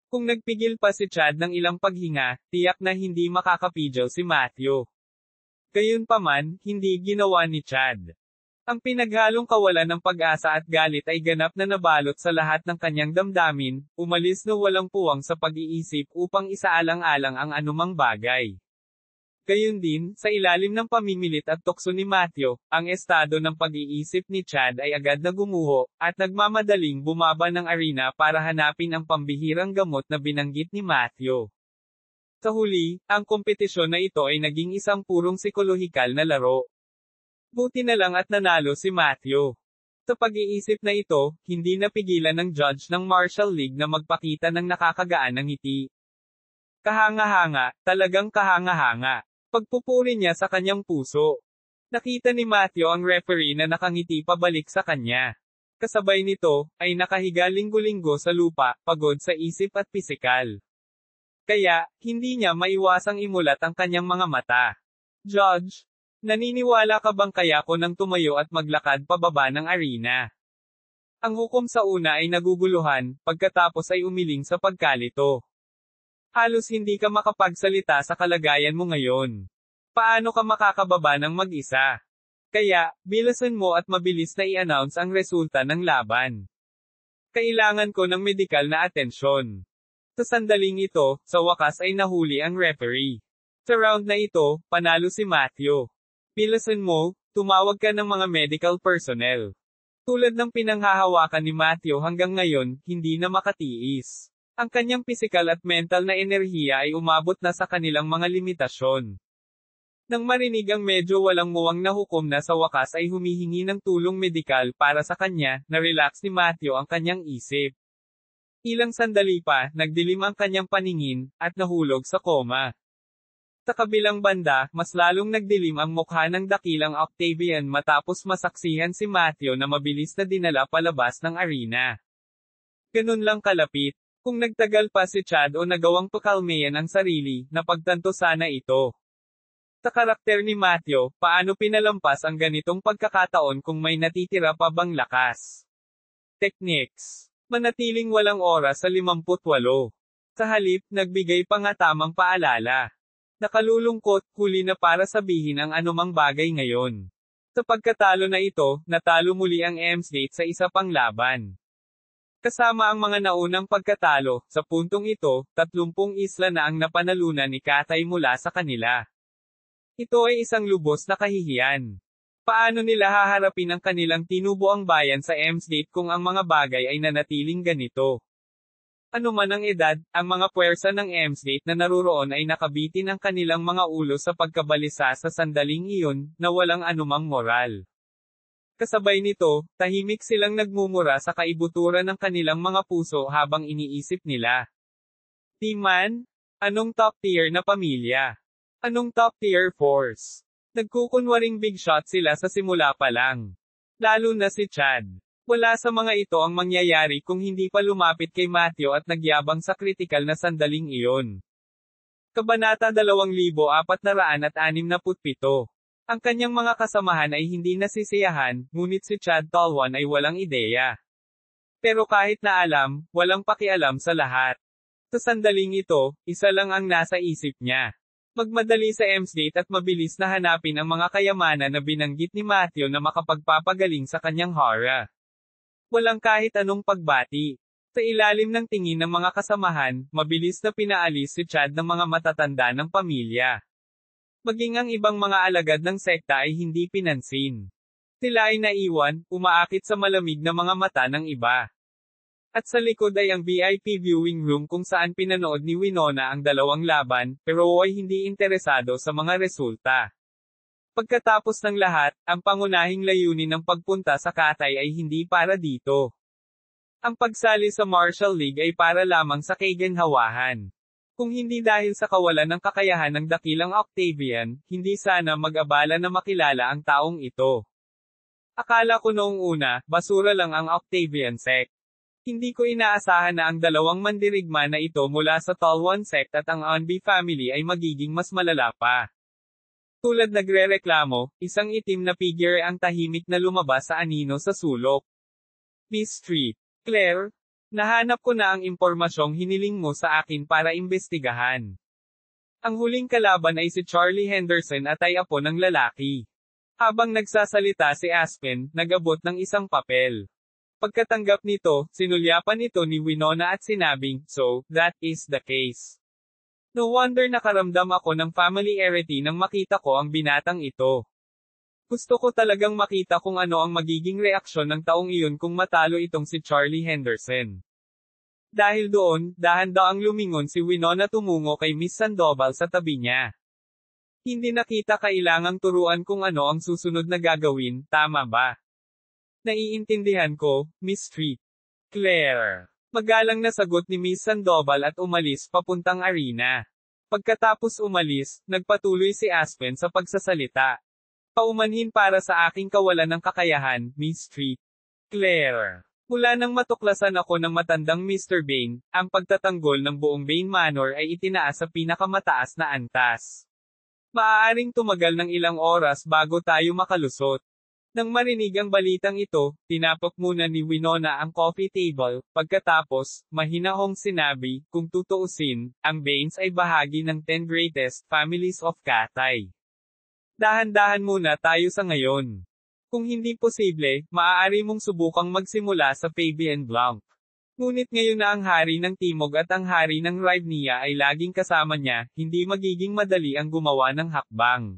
Kung nagpigil pa si Chad ng ilang paghinga, tiyak na hindi makakapidyaw si Matthew. Gayunpaman, hindi ginawa ni Chad. Ang pinaghalong kawalan ng pag-asa at galit ay ganap na nabalot sa lahat ng kanyang damdamin, umalis na walang puwang sa pag-iisip upang isaalang-alang ang anumang bagay. Gayon din, sa ilalim ng pamimilit at tukso ni Matthew, ang estado ng pag-iisip ni Chad ay agad na gumuho, at nagmamadaling bumaba ng arena para hanapin ang pambihirang gamot na binanggit ni Matthew. Sa huli, ang kompetisyon na ito ay naging isang purong psikolohikal na laro. Buti na lang at nanalo si Matthew. Sa pag-iisip na ito, hindi napigilan ng judge ng Martial League na magpakita ng nakakagaan ng ngiti. Kahanga-hanga, talagang kahanga-hanga. Pagpupuri niya sa kanyang puso. Nakita ni Matthew ang referee na nakangiti pabalik sa kanya. Kasabay nito, ay nakahiga linggo-linggo sa lupa, pagod sa isip at pisikal. Kaya, hindi niya maiwasang imulat ang kanyang mga mata. Judge, naniniwala ka bang kaya ko nang tumayo at maglakad pababa ng arena? Ang hukom sa una ay naguguluhan, pagkatapos ay umiling sa pagkalito. Halos hindi ka makapagsalita sa kalagayan mo ngayon. Paano ka makakababa ng mag-isa? Kaya, bilisan mo at mabilis na i-announce ang resulta ng laban. Kailangan ko ng medikal na atensyon. Sa sandaling ito, sa wakas ay nahuli ang referee. Sa round na ito, panalo si Matthew. Bilisan mo, tumawag ka ng mga medical personnel. Tulad ng pinanghahawakan ni Matthew hanggang ngayon, hindi na makatiis. Ang kanyang pisikal at mental na enerhiya ay umabot na sa kanilang mga limitasyon. Nang marinig ang medyo walang muwang na hukom na sa wakas ay humihingi ng tulong medikal para sa kanya, na-relax ni Matthew ang kanyang isip. Ilang sandali pa, nagdilim ang kanyang paningin, at nahulog sa koma. Sa kabilang banda, mas lalong nagdilim ang mukha ng dakilang Octavian matapos masaksihan si Matthew na mabilis na dinala palabas ng arena. Ganun lang kalapit. Kung nagtagal pa si Chad o nagawang pakalmayan ang sarili, napagtanto sana ito. Sa karakter ni Matthew, paano pinalampas ang ganitong pagkakataon kung may natitira pa bang lakas? Techniques. Manatiling walang oras sa 58. Sa halip, nagbigay pa nga tamang paalala. Nakalulungkot, huli na para sabihin ang anumang bagay ngayon. Sa pagkatalo na ito, natalo muli ang Emsgate sa isa pang laban. Kasama ang mga naunang pagkatalo, sa puntong ito, 30 isla na ang napanalunan ni Katay mula sa kanila. Ito ay isang lubos na kahihiyan. Paano nila haharapin ang kanilang tinubuang bayan sa Emsgate kung ang mga bagay ay nanatiling ganito? Ano man ang edad, ang mga puwersa ng Emsgate na naruroon ay nakabitin ang kanilang mga ulo sa pagkabalisa sa sandaling iyon, na walang anumang moral. Kasabay nito, tahimik silang nagmumura sa kaibuturan ng kanilang mga puso habang iniisip nila. Timan? Anong top tier na pamilya? Anong top tier force? Nagkukunwaring big shot sila sa simula pa lang. Lalo na si Chad. Wala sa mga ito ang mangyayari kung hindi pa lumapit kay Matthew at nagyabang sa kritikal na sandaling iyon. Kabanata 2467. Ang kanyang mga kasamahan ay hindi nasisiyahan, ngunit si Chad Talwan ay walang ideya. Pero kahit na alam, walang pakialam sa lahat. Sa sandaling ito, isa lang ang nasa isip niya. Magmadali sa Emsgate at mabilis na hanapin ang mga kayamanan na binanggit ni Matthew na makapagpapagaling sa kanyang hara. Walang kahit anong pagbati. Sa ilalim ng tingin ng mga kasamahan, mabilis na pinaalis si Chad ng mga matatanda ng pamilya. Maging ang ibang mga alagad ng sekta ay hindi pinansin. Sila ay naiwan, umaakit sa malamig na mga mata ng iba. At sa likod ay ang VIP viewing room kung saan pinanood ni Winona ang dalawang laban, pero ay hindi interesado sa mga resulta. Pagkatapos ng lahat, ang pangunahing layunin ng pagpunta sa Katay ay hindi para dito. Ang pagsali sa Marshall League ay para lamang sa kaginhawahan. Kung hindi dahil sa kawalan ng kakayahan ng dakilang Octavian, hindi sana mag-abala na makilala ang taong ito. Akala ko noong una, basura lang ang Octavian sect. Hindi ko inaasahan na ang dalawang mandirigma na ito mula sa Talwan sect at ang Onby family ay magiging mas malala pa. Tulad nagrereklamo, isang itim na figure ang tahimik na lumabas sa anino sa sulok. Miss Street. Claire? Nahanap ko na ang impormasyong hiniling mo sa akin para imbestigahan. Ang huling kalaban ay si Charlie Henderson at ay apo ng lalaki. Habang nagsasalita si Aspen, nag-abot ng isang papel. Pagkatanggap nito, sinulyapan ito ni Winona at sinabing, "So, that is the case." No wonder nakaramdam ako ng familiarity nang makita ko ang binatang ito. Gusto ko talagang makita kung ano ang magiging reaksyon ng taong iyon kung matalo itong si Charlie Henderson. Dahil doon, dahan-daang lumingon si Winona tumungo kay Miss Sandoval sa tabi niya. Hindi na kita kailangang turuan kung ano ang susunod na gagawin, tama ba? Naiintindihan ko, Miss Street. Claire. Magalang na sagot ni Miss Sandoval at umalis papuntang arena. Pagkatapos umalis, nagpatuloy si Aspen sa pagsasalita. Paumanhin para sa aking kawalan ng kakayahan, Miss Street. Claire. Mula nang matuklasan ako ng matandang Mr. Bain, ang pagtatanggol ng buong Bain Manor ay itinaas sa pinakamataas na antas. Maaaring tumagal ng ilang oras bago tayo makalusot. Nang marinig ang balitang ito, tinapok muna ni Winona ang coffee table, pagkatapos, mahinahong sinabi, kung tutuusin, ang Bains ay bahagi ng 10 greatest families of Cathay. Dahan-dahan muna tayo sa ngayon. Kung hindi posible, maaari mong subukang magsimula sa Fabian Blanc. Ngunit ngayon na ang hari ng Timog at ang hari ng Rivnia ay laging kasama niya, hindi magiging madali ang gumawa ng hakbang.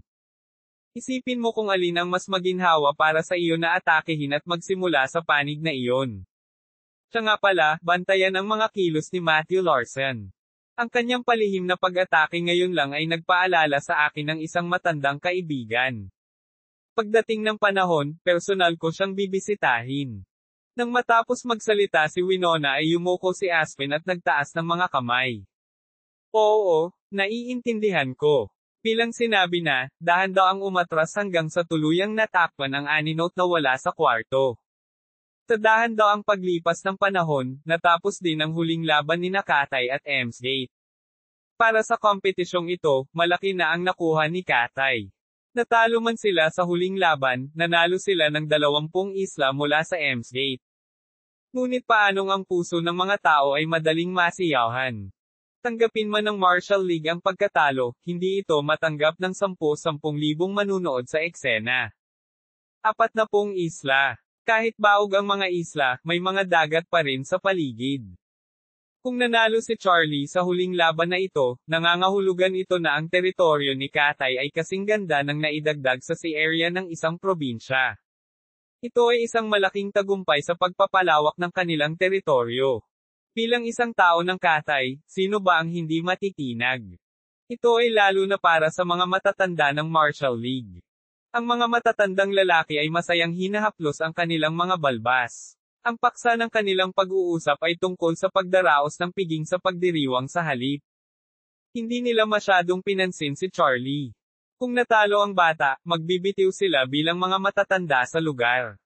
Isipin mo kung alin ang mas maginhawa para sa iyo na atakehin at magsimula sa panig na iyon. Siya nga pala, bantayan ang mga kilos ni Matthew Larson. Ang kanyang palihim na pag-atake ngayon lang ay nagpaalala sa akin ng isang matandang kaibigan. Pagdating ng panahon, personal ko siyang bibisitahin. Nang matapos magsalita si Winona ay yumuko si Aspen at nagtaas ng mga kamay. Oo, naiintindihan ko. Bilang sinabi na, dahan daw ang umatras hanggang sa tuluyang natakpan ang aninot na wala sa kwarto. Tadahan daw ang paglipas ng panahon, natapos din ang huling laban ni Cathay at Emsgate. Para sa kompetisyong ito, malaki na ang nakuha ni Cathay. Natalo man sila sa huling laban, nanalo sila ng 20 isla mula sa Emsgate. Ngunit paanong ang puso ng mga tao ay madaling masiyahan? Tanggapin man ng Marshall League ang pagkatalo, hindi ito matanggap ng 10,000 manunood sa eksena. 40 isla. Kahit baog ang mga isla, may mga dagat pa rin sa paligid. Kung nanalo si Charlie sa huling laban na ito, nangangahulugan ito na ang teritoryo ni Cathay ay kasing ganda ng naidagdag sa sea area ng isang probinsya. Ito ay isang malaking tagumpay sa pagpapalawak ng kanilang teritoryo. Bilang isang tao ng Cathay, sino ba ang hindi matitinag? Ito ay lalo na para sa mga matatanda ng Marshall League. Ang mga matatandang lalaki ay masayang hinahaplos ang kanilang mga balbas. Ang paksa ng kanilang pag-uusap ay tungkol sa pagdaraos ng piging sa pagdiriwang sa halip. Hindi nila masyadong pinansin si Charlie. Kung natalo ang bata, magbibitiw sila bilang mga matatanda sa lugar.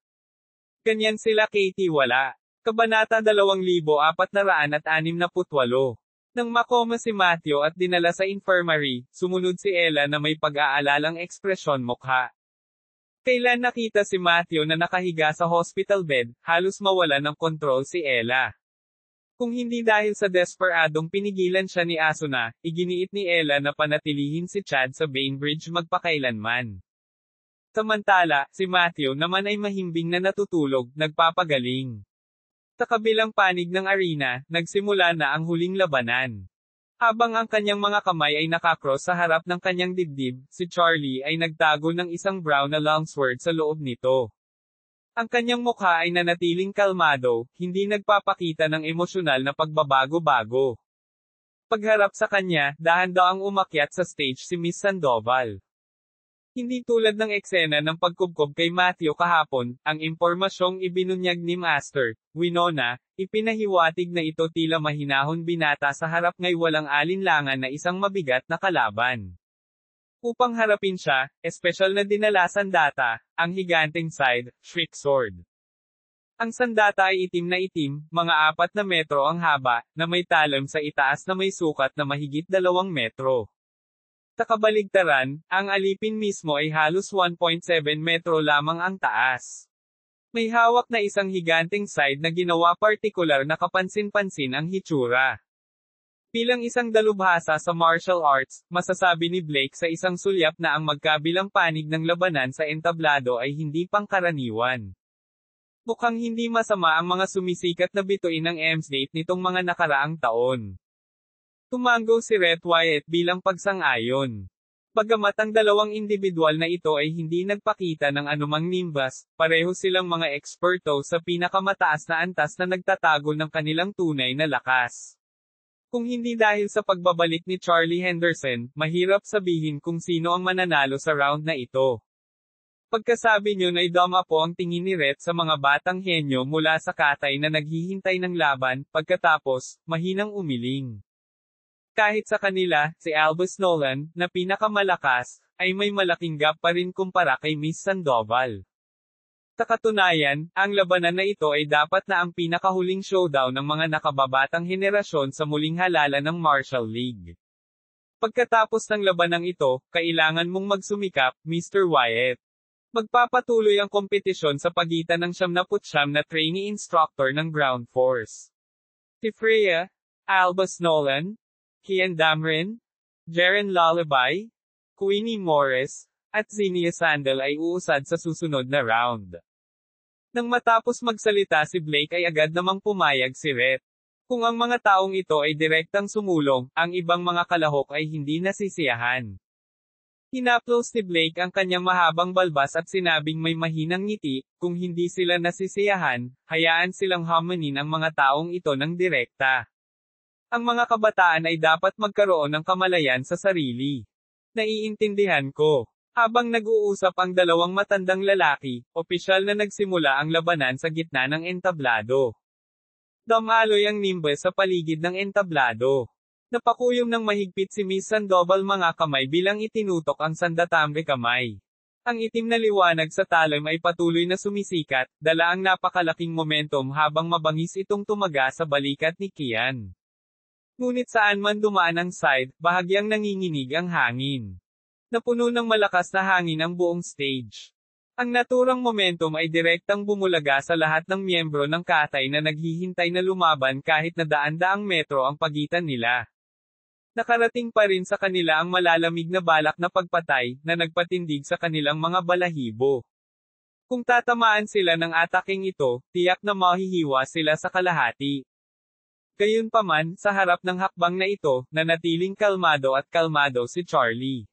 Ganyan sila Katie wala. Kabanata 2468. Nang makoma si Matthew at dinala sa infirmary, sumunod si Ella na may pag-aalalang ekspresyon mukha. Kailan nakita si Matthew na nakahiga sa hospital bed, halos mawala ng kontrol si Ella. Kung hindi dahil sa desperadong pinigilan siya ni Asuna, iginiit ni Ella na panatilihin si Chad sa Bainbridge magpakailanman. Samantala, si Matthew naman ay mahimbing na natutulog, nagpapagaling. Sa kabilang panig ng arena, nagsimula na ang huling labanan. Habang ang kanyang mga kamay ay nakakross sa harap ng kanyang dibdib, si Charlie ay nagtago ng isang brown na longsword sa loob nito. Ang kanyang mukha ay nanatiling kalmado, hindi nagpapakita ng emosyonal na pagbabago-bago. Pagharap sa kanya, dahan-daang umakyat sa stage si Miss Sandoval. Hindi tulad ng eksena ng pagkubkob kay Matthew kahapon, ang impormasyong ibinunyag ni Master Winona, ipinahiwatig na ito tila mahinahon binata sa harap ngay walang alinlangan na isang mabigat na kalaban. Upang harapin siya, espesyal na dinala sandata, ang higanteng side, shriek sword. Ang sandata ay itim na itim, mga 4 na metro ang haba, na may talam sa itaas na may sukat na mahigit 2 metro. Sa kabaligtaran, ang alipin mismo ay halos 1.7 metro lamang ang taas. May hawak na isang higanteng side na ginawa partikular na kapansin-pansin ang hitsura. Bilang isang dalubhasa sa martial arts, masasabi ni Blake sa isang sulyap na ang magkabilang panig ng labanan sa entablado ay hindi pangkaraniwan. Mukhang hindi masama ang mga sumisikat na bituin ng Emsgate nitong mga nakaraang taon. Tumango si Rhett Wyatt bilang pagsang-ayon. Bagamat ang dalawang individual na ito ay hindi nagpakita ng anumang nimbas, pareho silang mga eksperto sa pinakamataas na antas na nagtatago ng kanilang tunay na lakas. Kung hindi dahil sa pagbabalik ni Charlie Henderson, mahirap sabihin kung sino ang mananalo sa round na ito. Pagkasabi niyo ay dama po ang tingin ni Rhett sa mga batang henyo mula sa Cathay na naghihintay ng laban, pagkatapos, mahinang umiling. Kahit sa kanila, si Albus Nolan, na pinakamalakas, ay may malaking gap pa rin kumpara kay Miss Sandoval. Sa katunayan, ang labanan na ito ay dapat na ang pinakahuling showdown ng mga nakababatang henerasyon sa muling halalan ng Marshall League. Pagkatapos ng labanang ito, kailangan mong magsumikap, Mr. Wyatt. Magpapatuloy ang kompetisyon sa pagitan ng 79 na trainee instructor ng Ground Force. Si Freya, Albus Nolan, Kian Dameron, Jaren Lullaby, Queenie Morris, at Zinnia Sandel ay uusad sa susunod na round. Nang matapos magsalita si Blake ay agad namang pumayag si Rhett. Kung ang mga taong ito ay direktang sumulong, ang ibang mga kalahok ay hindi nasisiyahan. Hinaplos ni Blake ang kanyang mahabang balbas at sinabing may mahinang ngiti, kung hindi sila nasisiyahan, hayaan silang hamanin ang mga taong ito ng direkta. Ang mga kabataan ay dapat magkaroon ng kamalayan sa sarili. Naiintindihan ko. Habang nag-uusap ang dalawang matandang lalaki, opisyal na nagsimula ang labanan sa gitna ng entablado. Dumaloy ang Nimbus sa paligid ng entablado. Napakuyom ng mahigpit si Miss Sandoval mga kamay bilang itinutok ang sandatambre kamay. Ang itim na liwanag sa talim ay patuloy na sumisikat, dala ang napakalaking momentum habang mabangis itong tumaga sa balikat ni Kian. Ngunit saan man dumaan ang side, bahagyang nanginginig ang hangin. Napuno ng malakas na hangin ang buong stage. Ang naturang momentum ay direktang bumulaga sa lahat ng miyembro ng katay na naghihintay na lumaban kahit na daan-daang metro ang pagitan nila. Nakarating pa rin sa kanila ang malalamig na balak na pagpatay, na nagpatindig sa kanilang mga balahibo. Kung tatamaan sila ng ataking ito, tiyak na mahihiwa sila sa kalahati. Gayunpaman, sa harap ng hakbang na ito, nanatiling kalmado at kalmado si Charlie.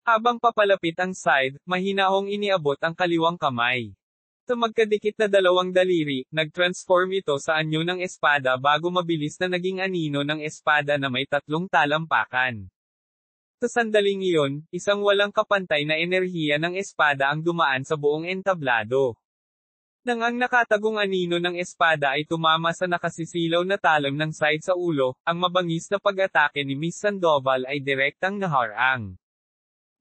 Habang papalapit ang side, mahinahong iniabot ang kaliwang kamay. Sa magkadikit na dalawang daliri, nag-transform ito sa anyo ng espada bago mabilis na naging anino ng espada na may 3 talampakan. Sa sandaling iyon, isang walang kapantay na enerhiya ng espada ang dumaan sa buong entablado. Nang ang nakatagong anino ng espada ay tumama sa nakasisilaw na talim ng side sa ulo, ang mabangis na pag-atake ni Miss Sandoval ay direktang naharang.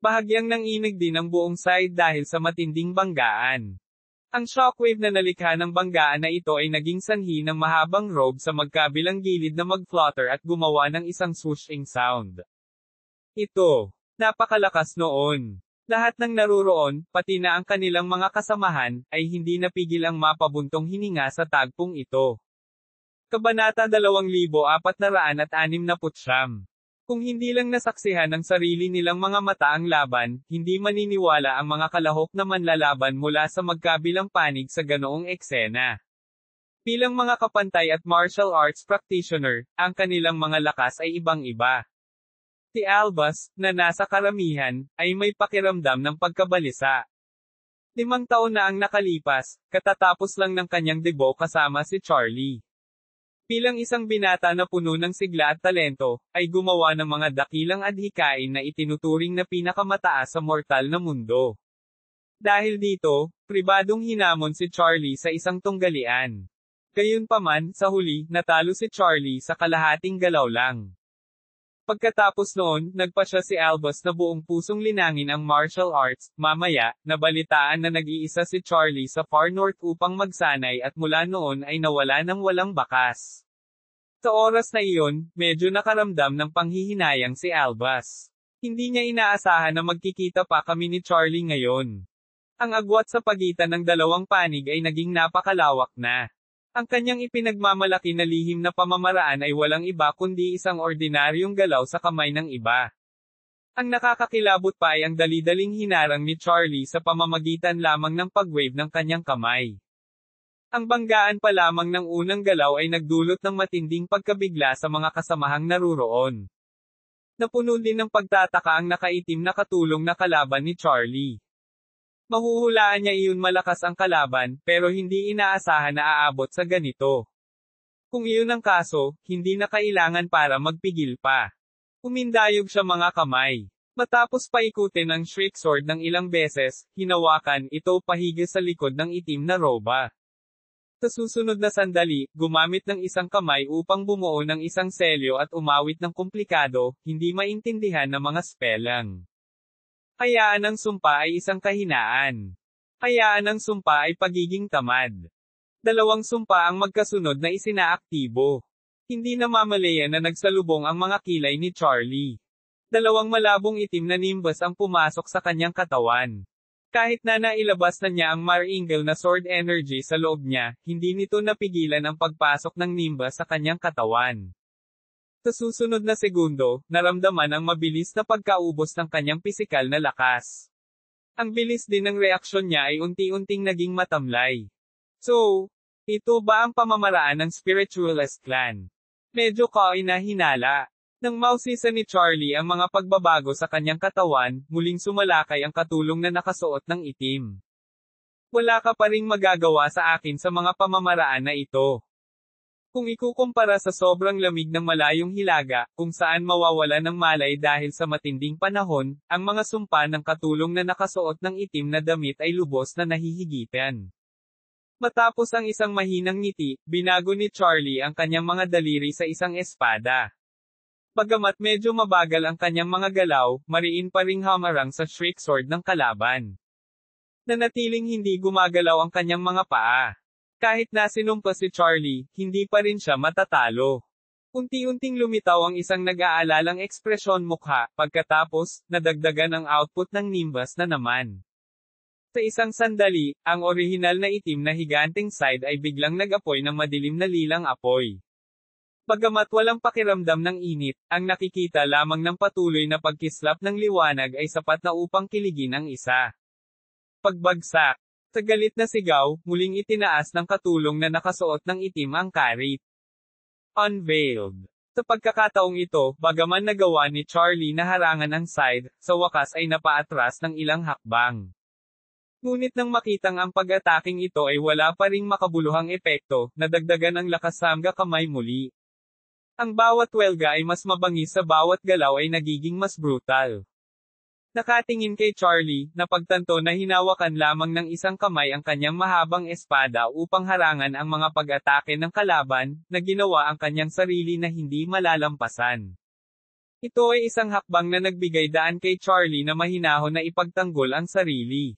Bahagyang nanginig din ang buong side dahil sa matinding banggaan. Ang shockwave na nalikha ng banggaan na ito ay naging sanhi ng mahabang robe sa magkabilang gilid na mag-flutter at gumawa ng isang swooshing sound. Ito, napakalakas noon. Lahat ng naruroon, pati na ang kanilang mga kasamahan, ay hindi napigil ang mapabuntong hininga sa tagpong ito. Kabanata 2469. Kung hindi lang nasaksihan ng sarili nilang mga mata ang laban, hindi maniniwala ang mga kalahok na manlalaban mula sa magkabilang panig sa ganoong eksena. Bilang mga kapantay at martial arts practitioner, ang kanilang mga lakas ay ibang-iba. Si Albus, na nasa karamihan, ay may pakiramdam ng pagkabalisa. 5 taon na ang nakalipas, katatapos lang ng kanyang debut kasama si Charlie. Bilang isang binata na puno ng sigla at talento, ay gumawa ng mga dakilang adhikain na itinuturing na pinakamataas sa mortal na mundo. Dahil dito, pribadong hinamon si Charlie sa isang tunggalian. Gayunpaman, sa huli, natalo si Charlie sa kalahating galaw lang. Pagkatapos noon, nagpa siya si Albus na buong pusong linangin ang martial arts. Mamaya, nabalitaan na nag-iisa si Charlie sa far north upang magsanay at mula noon ay nawala ng walang bakas. Sa oras na iyon, medyo nakaramdam ng panghihinayang si Albus. Hindi niya inaasahan na magkikita pa kami ni Charlie ngayon. Ang agwat sa pagitan ng dalawang panig ay naging napakalawak na. Ang kanyang ipinagmamalaki na lihim na pamamaraan ay walang iba kundi isang ordinaryong galaw sa kamay ng iba. Ang nakakakilabot pa ay ang dali-daling hinarang ni Charlie sa pamamagitan lamang ng pag-wave ng kanyang kamay. Ang banggaan pa lamang ng unang galaw ay nagdulot ng matinding pagkabigla sa mga kasamahang naruroon. Napuno din ng pagtataka ang nakaitim na katulong na kalaban ni Charlie. Mahuhulaan niya iyon malakas ang kalaban, pero hindi inaasahan na aabot sa ganito. Kung iyon ang kaso, hindi na kailangan para magpigil pa. Umindayog siya mga kamay. Matapos paikutin ang Shriek Sword ng ilang beses, hinawakan ito pahigis sa likod ng itim na roba. Sa susunod na sandali, gumamit ng isang kamay upang bumuo ng isang selyo at umawit ng komplikado, hindi maintindihan na mga spelling. Hayaan ang sumpa ay isang kahinaan. Hayaan ang sumpa ay pagiging tamad. Dalawang sumpa ang magkasunod na isinaaktibo. Hindi namamalayan na nagsalubong ang mga kilay ni Charlie. Dalawang malabong itim na nimbus ang pumasok sa kanyang katawan. Kahit na nailabas na niya ang Maringal na sword energy sa loob niya, hindi nito napigilan ang pagpasok ng nimbus sa kanyang katawan. Sa susunod na segundo, naramdaman ang mabilis na pagkaubos ng kanyang pisikal na lakas. Ang bilis din ng reaksyon niya ay unti-unting naging matamlay. So, ito ba ang pamamaraan ng Spiritualist Clan? Medyo kainahinala. Nang mausisa ni Charlie ang mga pagbabago sa kanyang katawan, muling sumalakay ang katulong na nakasuot ng itim. Wala ka pa ring magagawa sa akin sa mga pamamaraan na ito. Kung ikukumpara sa sobrang lamig ng malayong hilaga, kung saan mawawala ng malay dahil sa matinding panahon, ang mga sumpa ng katulong na nakasuot ng itim na damit ay lubos na nahihigitan. Matapos ang isang mahinang ngiti, binago ni Charlie ang kanyang mga daliri sa isang espada. Bagamat medyo mabagal ang kanyang mga galaw, mariin pa ring hamarang sa shriek sword ng kalaban. Nanatiling hindi gumagalaw ang kanyang mga paa. Kahit na sinumpa si Charlie, hindi pa rin siya matatalo. Unti-unting lumitaw ang isang nag-aalalang ekspresyon mukha, pagkatapos, nadagdagan ang output ng nimbus na naman. Sa isang sandali, ang orihinal na itim na higanteng side ay biglang nag-apoy ng madilim na lilang apoy. Bagamat walang pakiramdam ng init, ang nakikita lamang ng patuloy na pagkislap ng liwanag ay sapat na upang kiligin ang isa. Pagbagsak. Sa galit na sigaw, muling itinaas ng katulong na nakasuot ng itim ang karit. Unveiled. Sa pagkakataong ito, bagaman nagawa ni Charlie na harangan ang side, sa wakas ay napaatras ng ilang hakbang. Ngunit nang makitang ang pag-ataking ito ay wala pa ring makabuluhang epekto, nadagdagan ang lakas sa hangga kamay muli. Ang bawat welga ay mas mabangis sa bawat galaw ay nagiging mas brutal. Nakatingin kay Charlie, napagtanto na hinawakan lamang ng isang kamay ang kanyang mahabang espada upang harangan ang mga pag-atake ng kalaban, na ginawa ang kanyang sarili na hindi malalampasan. Ito ay isang hakbang na nagbigay daan kay Charlie na mahinahon na ipagtanggol ang sarili.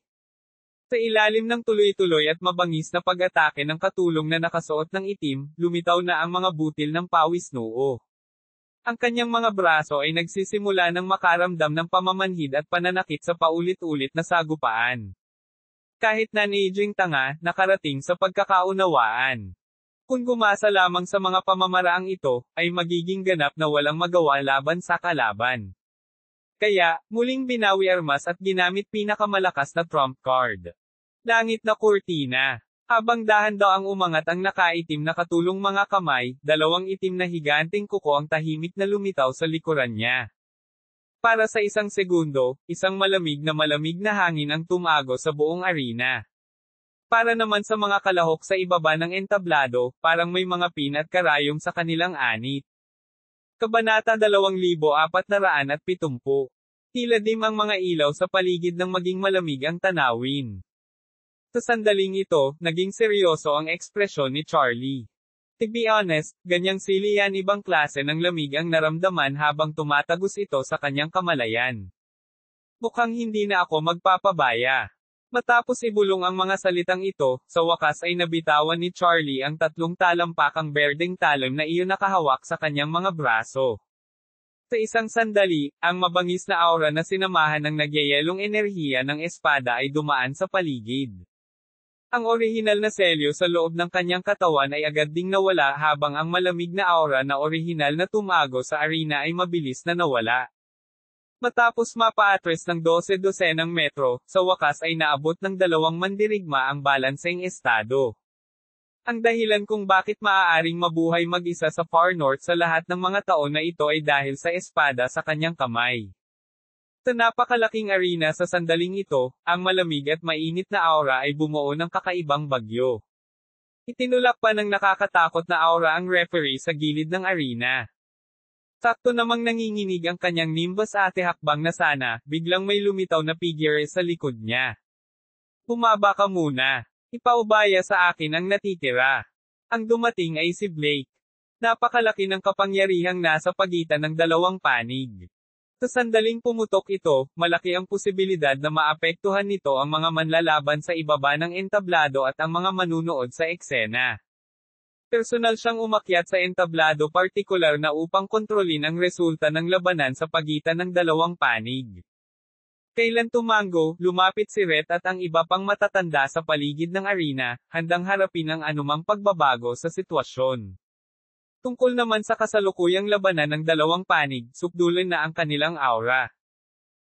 Sa ilalim ng tuloy-tuloy at mabangis na pag-atake ng katulong na nakasuot ng itim, lumitaw na ang mga butil ng pawis noo. Ang kanyang mga braso ay nagsisimula ng makaramdam ng pamamanhid at pananakit sa paulit-ulit na sagupaan. Kahit na naging tanga, nakarating sa pagkakaunawaan. Kung gumasa lamang sa mga pamamaraang ito, ay magiging ganap na walang magawa laban sa kalaban. Kaya, muling binawi armas at ginamit pinakamalakas na trump card. Langit na kurtina. Habang dahan-daang umangat ang nakaitim na katulong mga kamay, dalawang itim na higanteng kuko ang tahimik na lumitaw sa likuran niya. Para sa isang segundo, isang malamig na hangin ang tumago sa buong arena. Para naman sa mga kalahok sa ibaba ng entablado, parang may mga pin at karayom sa kanilang anit. Kabanata 2470. Tila dim ang mga ilaw sa paligid ng maging malamig ang tanawin. Sa sandaling ito, naging seryoso ang ekspresyon ni Charlie. To be honest, ganyang sili yan ibang klase ng lamig ang naramdaman habang tumatagos ito sa kanyang kamalayan. Mukhang hindi na ako magpapabaya. Matapos ibulong ang mga salitang ito, sa wakas ay nabitawan ni Charlie ang tatlong talampakang berdeng talon na iyon nakahawak sa kanyang mga braso. Sa isang sandali, ang mabangis na aura na sinamahan ng nagyayelong enerhiya ng espada ay dumaan sa paligid. Ang orihinal na selyo sa loob ng kanyang katawan ay agad ding nawala habang ang malamig na aura na orihinal na tumago sa arena ay mabilis na nawala. Matapos mapa-atras ng 12 metro, sa wakas ay naabot ng dalawang mandirigma ang balanseng estado. Ang dahilan kung bakit maaaring mabuhay mag-isa sa far north sa lahat ng mga taon na ito ay dahil sa espada sa kanyang kamay. Sa napakalaking arena sa sandaling ito, ang malamig at mainit na aura ay bumuo ng kakaibang bagyo. Itinulak pa ng nakakatakot na aura ang referee sa gilid ng arena. Sakto namang nanginginig ang kanyang nimbus ate hakbang na sana, biglang may lumitaw na figure sa likod niya. Bumaba ka muna. Ipaubaya sa akin ang natitira. Ang dumating ay si Blake. Napakalaki ng kapangyarihang nasa pagitan ng dalawang panig. Sa sandaling pumutok ito, malaki ang posibilidad na maapektuhan nito ang mga manlalaban sa ibaba ng entablado at ang mga manunood sa eksena. Personal siyang umakyat sa entablado partikular na upang kontrolin ang resulta ng labanan sa pagitan ng dalawang panig. Kailan tumango, lumapit si Rhett at ang iba pang matatanda sa paligid ng arena, handang harapin ang anumang pagbabago sa sitwasyon. Tungkol naman sa kasalukuyang labanan ng dalawang panig, sukdulan na ang kanilang aura.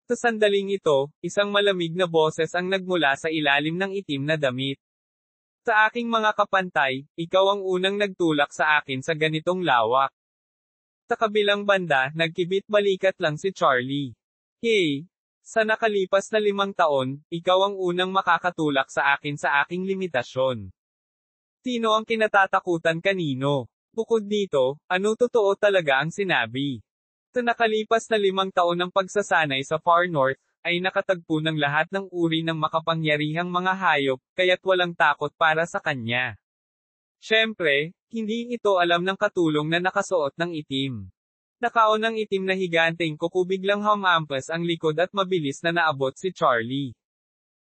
Sa sandaling ito, isang malamig na boses ang nagmula sa ilalim ng itim na damit. Sa aking mga kapantay, ikaw ang unang nagtulak sa akin sa ganitong lawak. Sa kabilang banda, nagkibit balikat lang si Charlie. Hey! Sa nakalipas na 5 taon, ikaw ang unang makakatulak sa akin sa aking limitasyon. Sino ang kinatatakutan kanino? Bukod dito, ano totoo talaga ang sinabi? Sa nakalipas na 5 taon ng pagsasanay sa Far North, ay nakatagpo ng lahat ng uri ng makapangyarihang mga hayop, kaya't walang takot para sa kanya. Siyempre, hindi ito alam ng katulong na nakasuot ng itim. Nakaon ng itim na higanteng kuko biglang humampas ang likod at mabilis na naabot si Charlie.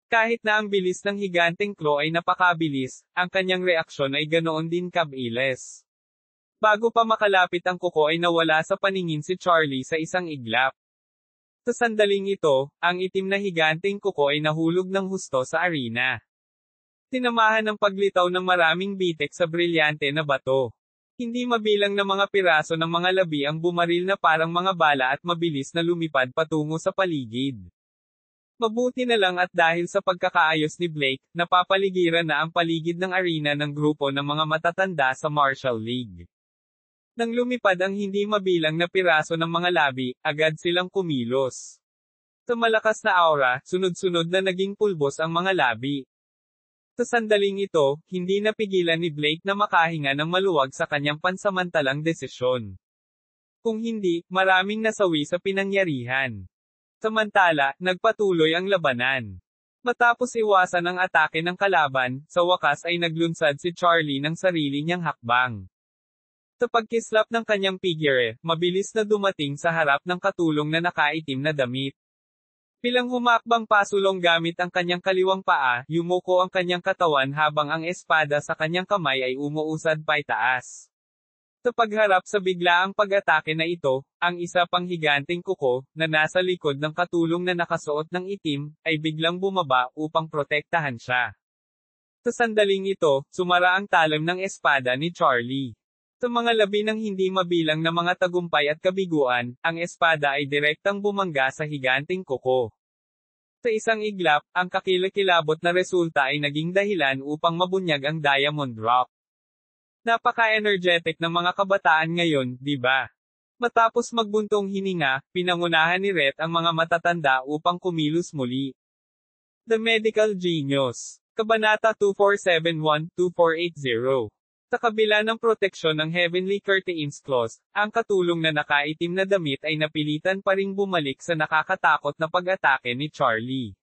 Kahit na ang bilis ng higanteng claw ay napakabilis, ang kanyang reaksyon ay ganoon din kabilis. Bago pa makalapit ang kuko ay nawala sa paningin si Charlie sa isang iglap. Sa sandaling ito, ang itim na higanteng kuko ay nahulog ng husto sa arena. Tinamahan ng paglitaw ng maraming bitek sa brilyante na bato. Hindi mabilang na mga piraso ng mga labi ang bumaril na parang mga bala at mabilis na lumipad patungo sa paligid. Mabuti na lang at dahil sa pagkakaayos ni Blake, napapaligiran na ang paligid ng arena ng grupo ng mga matatanda sa Marshall League. Nang lumipad ang hindi mabilang na piraso ng mga labi, agad silang kumilos. Sa malakas na aura, sunod-sunod na naging pulbos ang mga labi. Sa sandaling ito, hindi napigilan ni Blake na makahinga ng maluwag sa kanyang pansamantalang desisyon. Kung hindi, maraming nasawi sa pinangyarihan. Samantala, nagpatuloy ang labanan. Matapos iwasan ang atake ng kalaban, sa wakas ay naglunsad si Charlie ng sarili niyang hakbang. Sa pagkislap ng kanyang figure, mabilis na dumating sa harap ng katulong na nakaitim na damit. Bilang humakbang pasulong gamit ang kanyang kaliwang paa, yumuko ang kanyang katawan habang ang espada sa kanyang kamay ay umuusad paitaas. Sa pagharap sa biglaang pag-atake na ito, ang isa pang higanteng kuko, na nasa likod ng katulong na nakasuot ng itim, ay biglang bumaba upang protektahan siya. Sa sandaling ito, sumara ang talim ng espada ni Charlie. Sa mga labi ng hindi mabilang na mga tagumpay at kabiguan, ang espada ay direktang bumangga sa higanteng kuko. Sa isang iglap, ang kakilakilabot na resulta ay naging dahilan upang mabunyag ang Diamond Rock. Napaka-energetic ng mga kabataan ngayon, di ba? Matapos magbuntong hininga, pinangunahan ni Rhett ang mga matatanda upang kumilos muli. The Medical Genius. Kabanata 2471-2480. Sa kabila ng proteksyon ng Heavenly Curtains Clause, ang katulong na nakaitim na damit ay napilitan pa ring bumalik sa nakakatakot na pag-atake ni Charlie.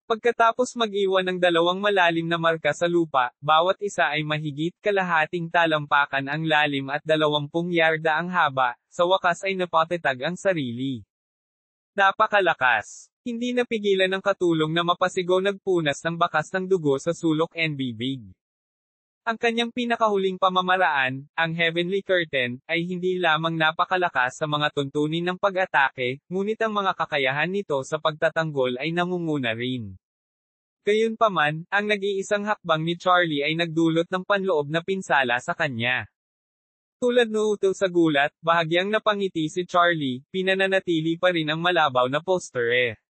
Pagkatapos mag-iwan ng dalawang malalim na marka sa lupa, bawat isa ay mahigit kalahating talampakan ang lalim at 20 yarda ang haba, sa wakas ay napatetag ang sarili. Napakalakas. Hindi napigilan ng katulong na mapasigaw nagpunas ng bakas ng dugo sa sulok and bibig. Ang kanyang pinakahuling pamamaraan, ang Heavenly Curtain, ay hindi lamang napakalakas sa mga tuntunin ng pag-atake, ngunit ang mga kakayahan nito sa pagtatanggol ay namumuna rin. Gayunpaman, ang nag-iisang hakbang ni Charlie ay nagdulot ng panloob na pinsala sa kanya. Tulad noong sa gulat, bahagyang napangiti si Charlie, pinananatili pa rin ang malabaw na posture.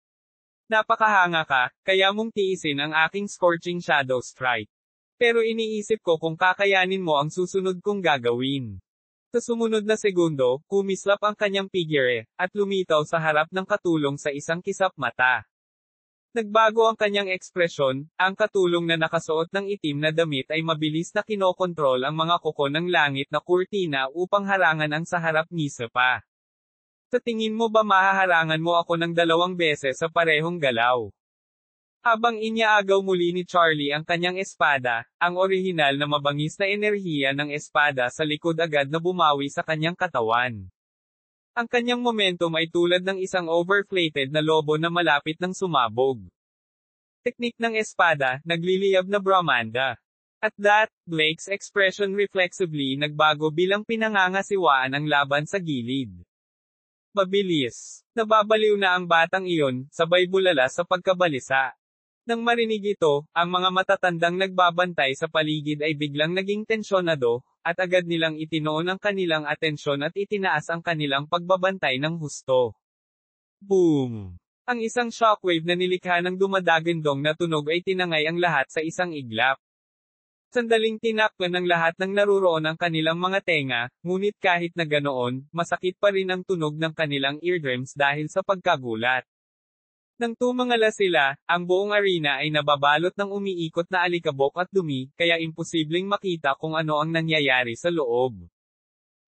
Napakahanga ka, kaya mong tiisin ang aking scorching shadow strike. Pero iniisip ko kung kakayanin mo ang susunod kong gagawin. Sa sumunod na segundo, kumislap ang kanyang figure, at lumitaw sa harap ng katulong sa isang kisap mata. Nagbago ang kanyang ekspresyon, ang katulong na nakasuot ng itim na damit ay mabilis na kinokontrol ang mga kuko ng langit na kurtina upang harangan ang sa harap ni pa. Sa tingin mo ba mahaharangan mo ako ng 2 beses sa parehong galaw? Habang iniaagaw muli ni Charlie ang kanyang espada, ang orihinal na mabangis na enerhiya ng espada sa likod agad na bumawi sa kanyang katawan. Ang kanyang momentum ay tulad ng isang overflated na lobo na malapit ng sumabog. Teknik ng espada, nagliliyab na Brahmanda. At that, Blake's expression reflexively nagbago bilang pinangangasiwaan ang laban sa gilid. Mabilis. Nababaliw na ang batang iyon, sabay bulala sa pagkabalisa. Nang marinig ito, ang mga matatandang nagbabantay sa paligid ay biglang naging tensyonado, at agad nilang itinoon ang kanilang atensyon at itinaas ang kanilang pagbabantay ng husto. Boom! Ang isang shockwave na nilikha ng dumadagandong na tunog ay tinangay ang lahat sa isang iglap. Sandaling tinakpan ng lahat ng naruroon ang kanilang mga tenga, ngunit kahit na ganoon, masakit pa rin ang tunog ng kanilang eardrums dahil sa pagkagulat. Nang tumangala sila, ang buong arena ay nababalot ng umiikot na alikabok at dumi, kaya imposibleng makita kung ano ang nangyayari sa loob.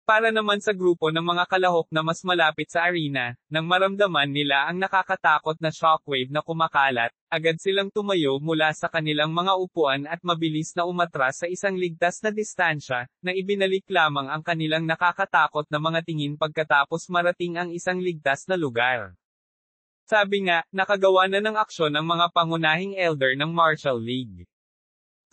Para naman sa grupo ng mga kalahok na mas malapit sa arena, nang maramdaman nila ang nakakatakot na shockwave na kumakalat, agad silang tumayo mula sa kanilang mga upuan at mabilis na umatras sa isang ligtas na distansya, na ibinalik lamang ang kanilang nakakatakot na mga tingin pagkatapos marating ang isang ligtas na lugar. Sabi nga, nakagawa na ng aksyon ang mga pangunahing elder ng Martial League.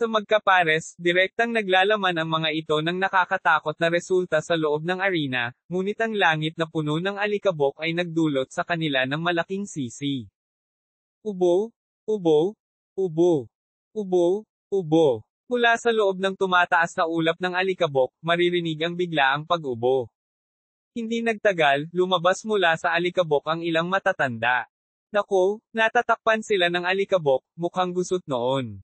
Sa magkapares, direktang naglalaman ang mga ito ng nakakatakot na resulta sa loob ng arena, ngunit ang langit na puno ng alikabok ay nagdulot sa kanila ng malaking sisi. Ubo, ubo, ubo, ubo, ubo. Mula sa loob ng tumataas na ulap ng alikabok, maririnig ang biglaang pag-ubo. Hindi nagtagal, lumabas mula sa alikabok ang ilang matatanda. Nako, natatakpan sila ng alikabok, mukhang gusot noon.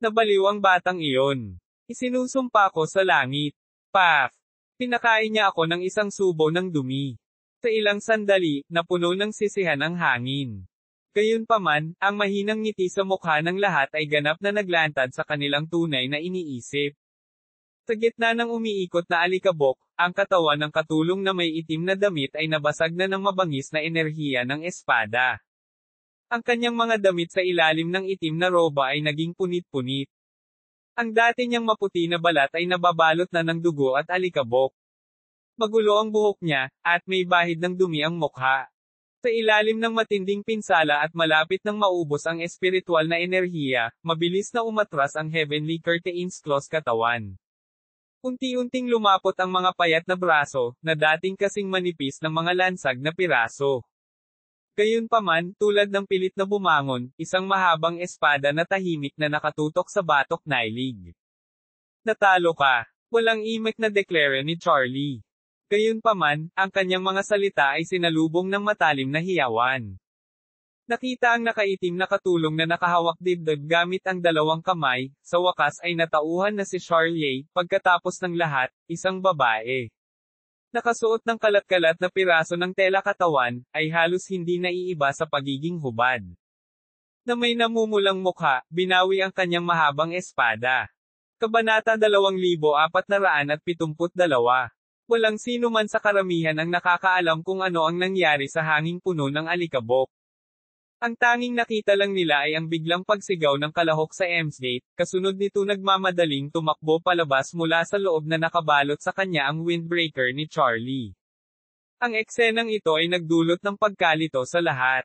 Nabaliw ang batang iyon. Isinusumpa ko sa langit. Paf! Pinakain niya ako ng isang subo ng dumi. Sa ilang sandali, napuno ng sisihan ang hangin. Gayunpaman, ang mahinang ngiti sa mukha ng lahat ay ganap na naglantad sa kanilang tunay na iniisip. Sa gitna ng umiikot na alikabok, ang katawan ng katulong na may itim na damit ay nabasag na ng mabangis na enerhiya ng espada. Ang kanyang mga damit sa ilalim ng itim na roba ay naging punit-punit. Ang dati niyang maputi na balat ay nababalot na ng dugo at alikabok. Magulo ang buhok niya, at may bahid ng dumi ang mukha. Sa ilalim ng matinding pinsala at malapit nang maubos ang espiritual na enerhiya, mabilis na umatras ang Heavenly Curtain's Claws katawan. Unti-unting lumapot ang mga payat na braso, na dating kasing manipis ng mga lansag na piraso. Gayunpaman, tulad ng pilit na bumangon, isang mahabang espada na tahimik na nakatutok sa batok nailig. Natalo ka. Walang imik na deklara ni Charlie. Gayunpaman, ang kanyang mga salita ay sinalubong ng matalim na hiyawan. Nakita ang nakaitim na katulong na nakahawak dibdib gamit ang dalawang kamay, sa wakas ay natauhan na si Charlie, pagkatapos ng lahat, isang babae. Nakasuot ng kalat-kalat na piraso ng tela katawan, ay halos hindi naiiba sa pagiging hubad. Na may namumulang mukha, binawi ang kanyang mahabang espada. Kabanata 2472. Walang sino man sa karamihan ang nakakaalam kung ano ang nangyari sa hanging puno ng alikabok. Ang tanging nakita lang nila ay ang biglang pagsigaw ng kalahok sa Emsgate, kasunod nito nagmamadaling tumakbo palabas mula sa loob na nakabalot sa kanya ang windbreaker ni Charlie. Ang eksenang ito ay nagdulot ng pagkalito sa lahat.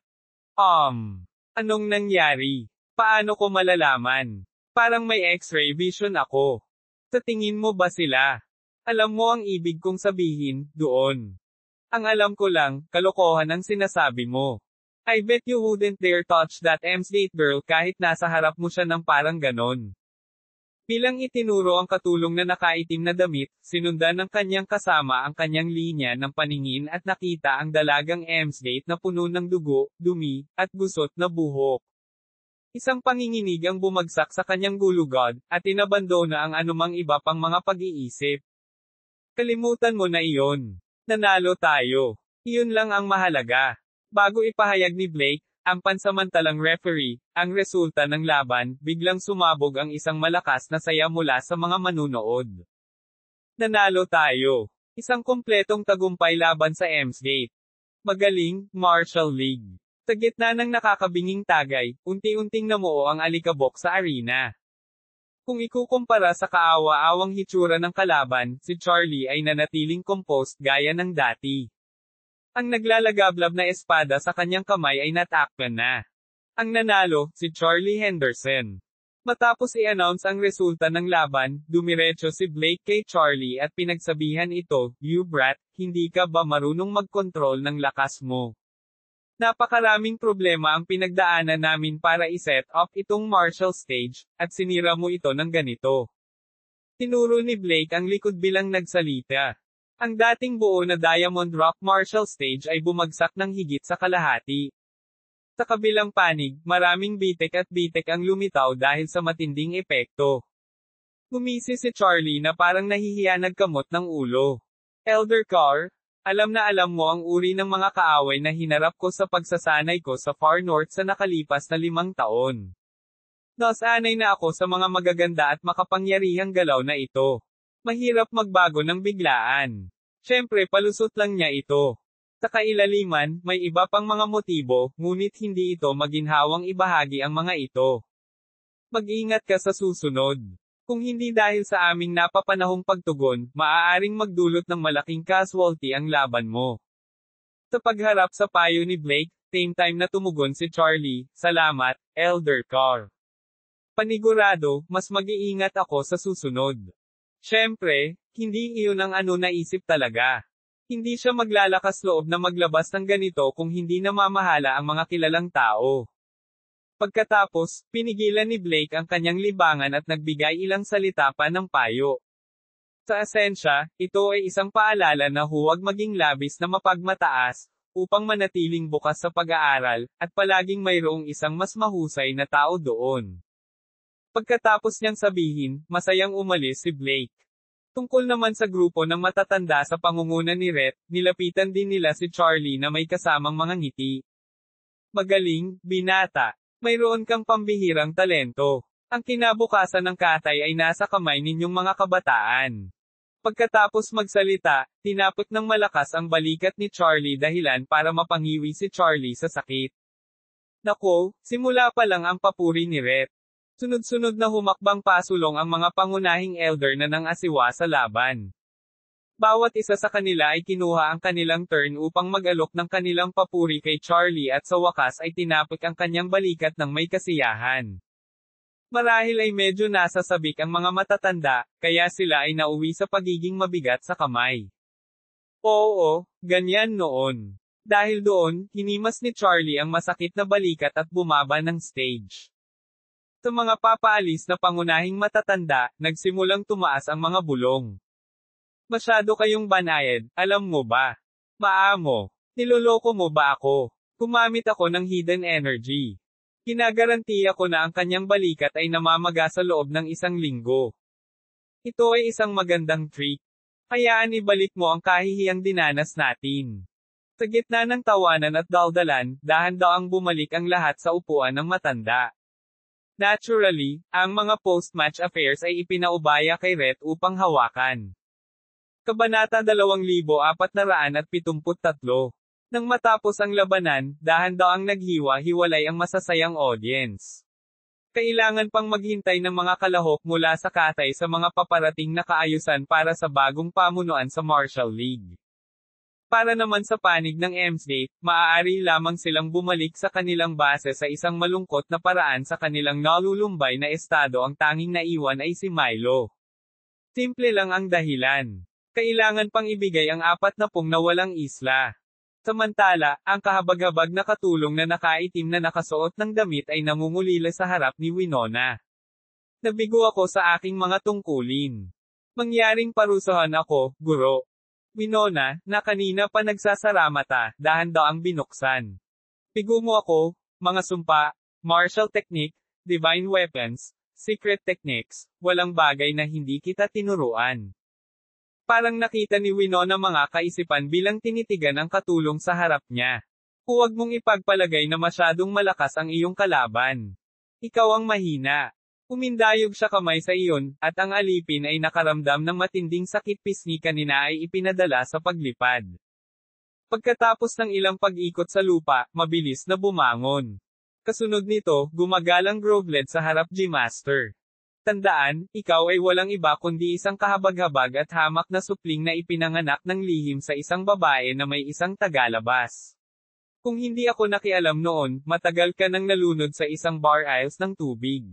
Anong nangyari? Paano ko malalaman? Parang may X-ray vision ako. Sa tingin mo ba sila? Alam mo ang ibig kong sabihin, doon. Ang alam ko lang, kalokohan ang sinasabi mo. I bet you wouldn't dare touch that Emsgate girl kahit nasa harap mo siya ng parang ganon. Bilang itinuro ang katulong na nakaitim na damit, sinundan ng kanyang kasama ang kanyang linya ng paningin at nakita ang dalagang Emsgate na puno ng dugo, dumi, at gusot na buhok. Isang panginginig ang bumagsak sa kanyang gulugod, at inabandona ang anumang iba pang mga pag-iisip. Kalimutan mo na iyon. Nanalo tayo. Iyon lang ang mahalaga. Bago ipahayag ni Blake, ang pansamantalang referee, ang resulta ng laban, biglang sumabog ang isang malakas na saya mula sa mga manunood. Nanalo tayo. Isang kumpletong tagumpay laban sa Emsgate. Magaling, Martial League. Sa gitna ng nakakabinging tagay, unti-unting namuo ang alikabok sa arena. Kung ikukumpara sa kaawa-awang hitsura ng kalaban, si Charlie ay nanatiling composed gaya ng dati. Ang naglalagablab na espada sa kanyang kamay ay natakpan na. Ang nanalo, si Charlie Henderson. Matapos i-announce ang resulta ng laban, dumiretso si Blake kay Charlie at pinagsabihan ito, "You brat, hindi ka ba marunong magkontrol ng lakas mo? Napakaraming problema ang pinagdaanan namin para i-set up itong martial stage, at sinira mo ito ng ganito." Tinuro ni Blake ang likod bilang nagsalita. Ang dating buo na Diamond Rock martial stage ay bumagsak ng higit sa kalahati. Sa kabilang panig, maraming bitek at bitek ang lumitaw dahil sa matinding epekto. Gumisi si Charlie na parang nahihiya nagkamot ng ulo. "Elder Carr, alam na alam mo ang uri ng mga kaaway na hinarap ko sa pagsasanay ko sa Far North sa nakalipas na 5 taon. Nasanay na ako sa mga magaganda at makapangyarihang galaw na ito. Mahirap magbago ng biglaan. Siyempre palusot lang niya ito. Sa kailaliman, may iba pang mga motibo, ngunit hindi ito maginhawang ibahagi ang mga ito. Mag-ingat ka sa susunod. Kung hindi dahil sa aming napapanahong pagtugon, maaaring magdulot ng malaking casualty ang laban mo." Sa pagharap sa payo ni Blake, same time na tumugon si Charlie, "Salamat, Elder Carr. Panigurado, mas mag-iingat ako sa susunod." Siyempre, hindi iyon ang naisip talaga. Hindi siya maglalakas loob na maglabas ng ganito kung hindi namamahala ang mga kilalang tao. Pagkatapos, pinigilan ni Blake ang kanyang libangan at nagbigay ilang salita pa ng payo. Sa esensya, ito ay isang paalala na huwag maging labis na mapagmataas, upang manatiling bukas sa pag-aaral, at palaging mayroong isang mas mahusay na tao doon. Pagkatapos niyang sabihin, masayang umalis si Blake. Tungkol naman sa grupo ng matatanda sa pangunguna ni Rhett, nilapitan din nila si Charlie na may kasamang mga ngiti. "Magaling, binata. Mayroon kang pambihirang talento. Ang kinabukasan ng Katay ay nasa kamay ninyong mga kabataan." Pagkatapos magsalita, tinapot ng malakas ang balikat ni Charlie dahilan para mapangiwi si Charlie sa sakit. Nako, simula pa lang ang papuri ni Rhett. Sunod-sunod na humakbang pasulong ang mga pangunahing elder na nang-asiwa sa laban. Bawat isa sa kanila ay kinuha ang kanilang turn upang mag-alok ng kanilang papuri kay Charlie at sa wakas ay tinapik ang kanyang balikat ng may kasiyahan. Marahil ay medyo nasasabik ang mga matatanda, kaya sila ay nauwi sa pagiging mabigat sa kamay. Oo, ganyan noon. Dahil doon, hinimas ni Charlie ang masakit na balikat at bumaba ng stage. Sa mga papaalis na pangunahing matatanda, nagsimulang tumaas ang mga bulong. "Masyado kayong banayad, alam mo ba? Maamo. Niloloko mo ba ako? Gumamit ako ng hidden energy. Ginagarantiya ko na ang kanyang balikat ay namamaga sa loob ng 1 linggo. Ito ay isang magandang trick. Hayaan ibalik mo ang kahihiyang dinanas natin." Sa gitna ng tawanan at daldalan, dahan-daang bumalik ang lahat sa upuan ng matanda. Naturally, ang mga post-match affairs ay ipinaubaya kay Rhett upang hawakan. Kabanata 2473. Nang matapos ang labanan, dahan-daang naghiwa-hiwalay ang masasayang audience. Kailangan pang maghintay ng mga kalahok mula sa Katay sa mga paparating na kaayusan para sa bagong pamunuan sa Martial League. Para naman sa panig ng Emsgate, maaari lamang silang bumalik sa kanilang base sa isang malungkot na paraan sa kanilang nalulumbay na estado. Ang tanging naiwan ay si Milo. Simple lang ang dahilan. Kailangan pang ibigay ang 40 na walang isla. Samantala, ang kahabag-habag na katulong na nakaitim na nakasuot ng damit ay nangungulila sa harap ni Winona. "Nabigo ako sa aking mga tungkulin. Mangyaring parusahan ako, guro." Winona, na kanina pa nagsasara mata, dahan-daang binuksan. "Bigo mo ako, mga sumpa, martial technique, divine weapons, secret techniques, walang bagay na hindi kita tinuruan." Parang nakita ni Winona mga kaisipan bilang tinitigan ang katulong sa harap niya. "Huwag mong ipagpalagay na masyadong malakas ang iyong kalaban. Ikaw ang mahina." Umindayog siya kamay sa iyon, at ang alipin ay nakaramdam ng matinding sakit. Pisngi kanina ay ipinadala sa paglipad. Pagkatapos ng ilang pag-ikot sa lupa, mabilis na bumangon. Kasunod nito, gumagalang grovelet sa harap G-Master. Tandaan, ikaw ay walang iba kundi isang kahabag-habag at hamak na supling na ipinanganak ng lihim sa isang babae na may isang tagalabas. Kung hindi ako nakialam noon, matagal ka nang nalunod sa isang bar aisles ng tubig.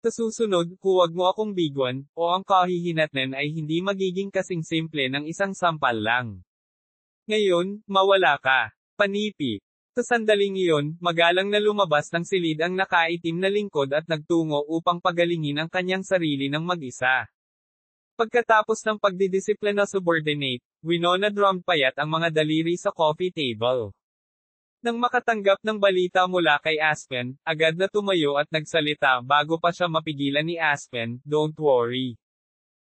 Sa susunod, huwag mo akong bigwan, o ang kahihinatnan ay hindi magiging kasing simple ng isang sampal lang. Ngayon, mawala ka. Panipi. Sa sandaling iyon, magalang na lumabas ng silid ang nakaitim na lingkod at nagtungo upang pagalingin ang kanyang sarili ng mag-isa. Pagkatapos ng pagdidisiplina subordinate, Winona drummed payat ang mga daliri sa coffee table. Nang makatanggap ng balita mula kay Aspen, agad na tumayo at nagsalita bago pa siya mapigilan ni Aspen, "Don't worry.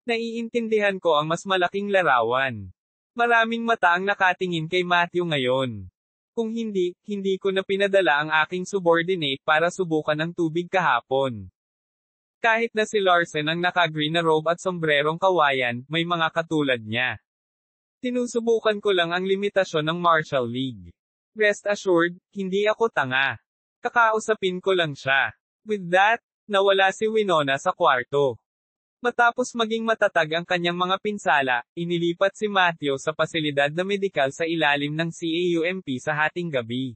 Naiintindihan ko ang mas malaking larawan. Maraming mata ang nakatingin kay Matthew ngayon. Kung hindi ko na pinadala ang aking subordinate para subukan ang tubig kahapon. Kahit na si Larsen ang naka-green na robe at sombrerong kawayan, may mga katulad niya. Tinusubukan ko lang ang limitasyon ng Marshall League. Rest assured, hindi ako tanga. Kakausapin ko lang siya." With that, nawala si Winona sa kwarto. Matapos maging matatag ang kanyang mga pinsala, inilipat si Matthew sa pasilidad na medikal sa ilalim ng CAUMP sa hating gabi.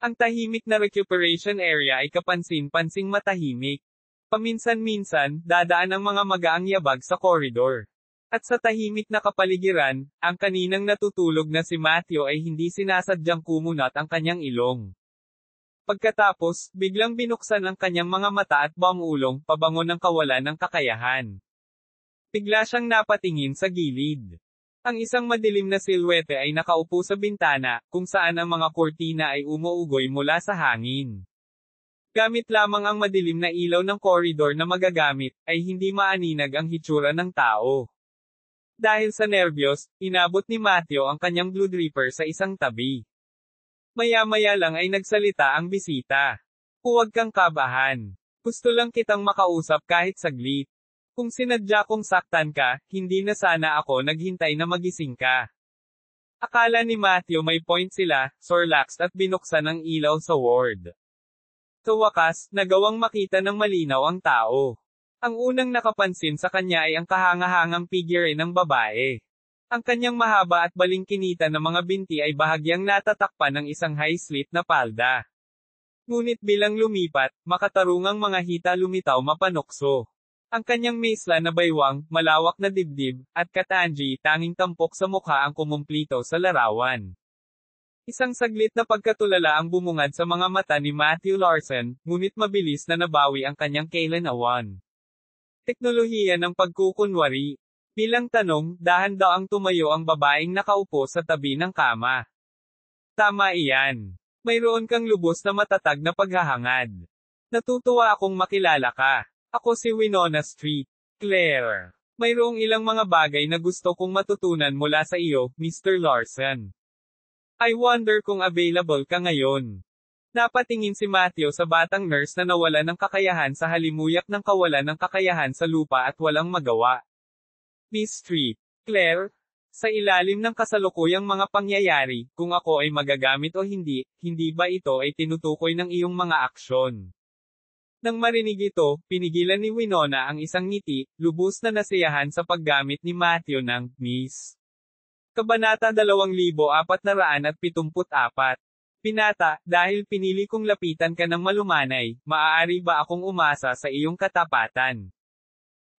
Ang tahimik na recuperation area ay kapansin-pansing matahimik. Paminsan-minsan, dadaan ang mga magaang yabag sa koridor. At sa tahimik na kapaligiran, ang kaninang natutulog na si Matthew ay hindi sinasadyang kumunat ang kanyang ilong. Pagkatapos, biglang binuksan ang kanyang mga mata at bangulong, pabango ng kawalan ng kakayahan. Bigla siyang napatingin sa gilid. Ang isang madilim na silhwete ay nakaupo sa bintana, kung saan ang mga kurtina ay umuugoy mula sa hangin. Gamit lamang ang madilim na ilaw ng koridor na magagamit, ay hindi maaninag ang hitsura ng tao. Dahil sa nerbiyos, inabot ni Matthew ang kanyang Blue Dripper sa isang tabi. Maya-maya lang ay nagsalita ang bisita. "Huwag kang kabahan. Gusto lang kitang makausap kahit saglit. Kung sinadya kong saktan ka, hindi na sana ako naghintay na magising ka." Akala ni Matthew may point sila, sorlaxed at binuksan ang ilaw sa ward. Sa wakas, nagawang makita ng malinaw ang tao. Ang unang nakapansin sa kanya ay ang kahangahangang figure ng babae. Ang kanyang mahaba at balingkinita na mga binti ay bahagyang natatakpan ng isang high-slit na palda. Ngunit bilang lumipat, makatarungang mga hita lumitaw mapanokso. Ang kanyang mesla na baywang, malawak na dibdib, at katanji tanging tampok sa mukha ang kumumplito sa larawan. Isang saglit na pagkatulala ang bumungad sa mga mata ni Matthew Larsen, ngunit mabilis na nabawi ang kanyang kailan-awan. Teknolohiya ng pagkukunwari. Bilang tanong, dahan-daang tumayo ang babaeng nakaupo sa tabi ng kama. "Tama iyan. Mayroon kang lubos na matatag na paghahangad. Natutuwa akong makilala ka. Ako si Winona Street. Claire. Mayroong ilang mga bagay na gusto kong matutunan mula sa iyo, Mr. Larsen. I wonder kung available ka ngayon." Napatingin si Matthew sa batang nurse na nawala ng kakayahan sa halimuyak ng kawalan ng kakayahan sa lupa at walang magawa. "Miss Street. Claire, sa ilalim ng kasalukuyang mga pangyayari, kung ako ay magagamit o hindi ba ito ay tinutukoy ng iyong mga aksyon?" Nang marinig ito, pinigilan ni Winona ang isang ngiti, lubos na nasiyahan sa paggamit ni Matthew ng Miss. Kabanata 2474. "Pinata, dahil pinili kong lapitan ka ng malumanay, maaari ba akong umasa sa iyong katapatan?"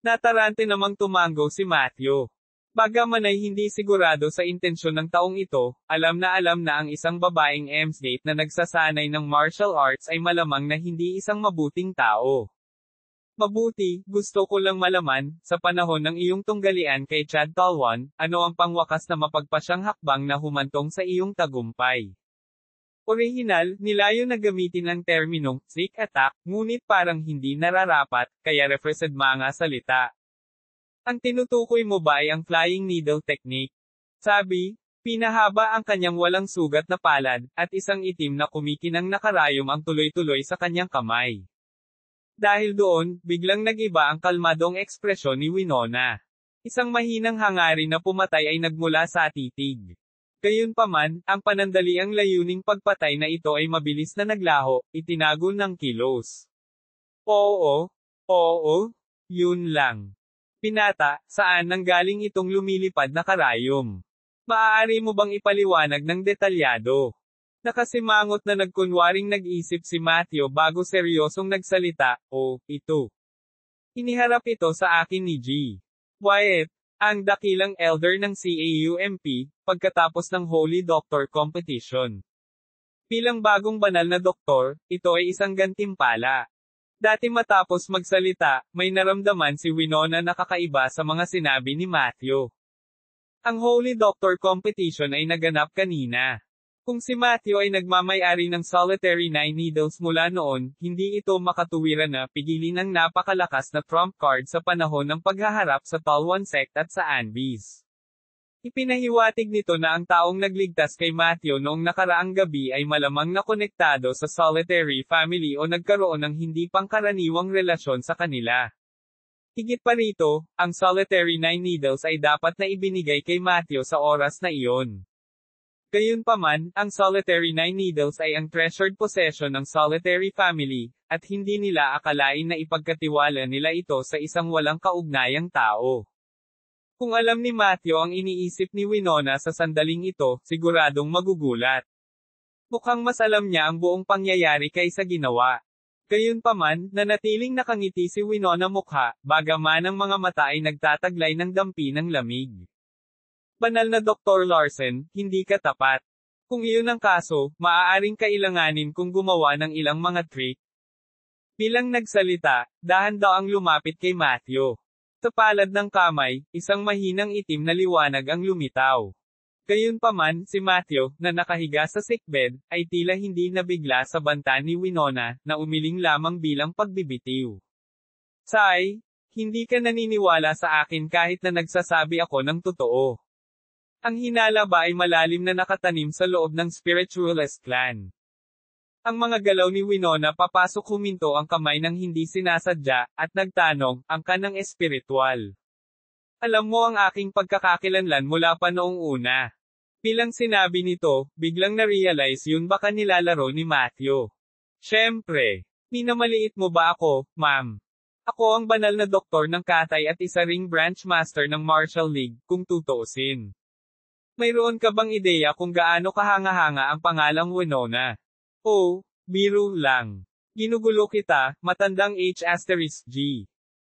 Natarante namang tumango si Matthew. Bagaman ay hindi sigurado sa intensyon ng taong ito, alam na ang isang babaeng Emsgate na nagsasanay ng martial arts ay malamang na hindi isang mabuting tao. "Mabuti, gusto ko lang malaman, sa panahon ng iyong tunggalian kay Chad Talwan, ano ang pangwakas na mapagpasyang hakbang na humantong sa iyong tagumpay?" Orihinal, nilayo na gamitin ang terminong sneak attack, ngunit parang hindi nararapat, kaya rephrased mga salita. "Ang tinutukoy mo ba ay ang flying needle technique?" Sabi, pinahaba ang kanyang walang sugat na palad, at isang itim na kumikinang nakarayom ang tuloy-tuloy sa kanyang kamay. Dahil doon, biglang nag-iba ang kalmadong ekspresyon ni Winona. Isang mahinang hangarin na pumatay ay nagmula sa titig. Gayunpaman, ang panandaliang layuning pagpatay na ito ay mabilis na naglaho, itinago ng kilos. Oo, oo, yun lang. Pinata, saan nanggaling itong lumilipad na karayom? Maaari mo bang ipaliwanag ng detalyado? Nakasimangot na nagkunwaring nag-isip si Matthew bago seryosong nagsalita, ito. Iniharap ito sa akin ni G. Wyatt, ang dakilang elder ng CAUMP, pagkatapos ng Holy Doctor Competition. Bilang bagong banal na doktor, ito ay isang gantimpala. Dati matapos magsalita, may naramdaman si Winona na kakaiba sa mga sinabi ni Matthew. Ang Holy Doctor Competition ay naganap kanina. Kung si Matthew ay nagmamay-ari ng solitary 9 needles mula noon, hindi ito makatuwiran na pigilin ang napakalakas na trump card sa panahon ng paghaharap sa Talwan sect at sa Anvis. Ipinahiwatig nito na ang taong nagligtas kay Matthew noong nakaraang gabi ay malamang na konektado sa solitary family o nagkaroon ng hindi pangkaraniwang relasyon sa kanila. Higit pa rito, ang solitary 9 needles ay dapat na ibinigay kay Matthew sa oras na iyon. Gayunpaman, ang solitary 9 needles ay ang treasured possession ng solitary family, at hindi nila akalain na ipagkatiwala nila ito sa isang walang kaugnayang tao. Kung alam ni Matthew ang iniisip ni Winona sa sandaling ito, siguradong magugulat. Mukhang mas alam niya ang buong pangyayari kaysa ginawa. Gayunpaman, nanatiling nakangiti si Winona mukha, bagaman ang mga mata ay nagtataglay ng dampi ng lamig. Banal na Dr. Larsen, hindi ka tapat. Kung iyon ang kaso, maaaring kailanganin kung gumawa ng ilang mga trick. Bilang nagsalita, dahan-daang lumapit kay Matthew. Sa palad ng kamay, isang mahinang itim na liwanag ang lumitaw. Gayunpaman, si Matthew, na nakahiga sa sickbed, ay tila hindi nabigla sa banta ni Winona, na umiling lamang bilang pagbibitiw. Say, hindi ka naniniwala sa akin kahit na nagsasabi ako ng totoo. Ang hinala ba ay malalim na nakatanim sa loob ng spiritualist clan. Ang mga galaw ni Winona papasok huminto ang kamay ng hindi sinasadya, at nagtanong, ang kanang espiritual. Alam mo ang aking pagkakakilanlan mula pa noong una. Bilang sinabi nito, biglang na-realize yun baka nilalaro ni Matthew. Siyempre, minamaliit mo ba ako, ma'am? Ako ang banal na doktor ng Katay at isa ring branch master ng Martial League, kung tutuusin. Mayroon ka bang ideya kung gaano kahanga-hanga ang pangalang Winona? Biro lang. Ginugulo kita, matandang H*G.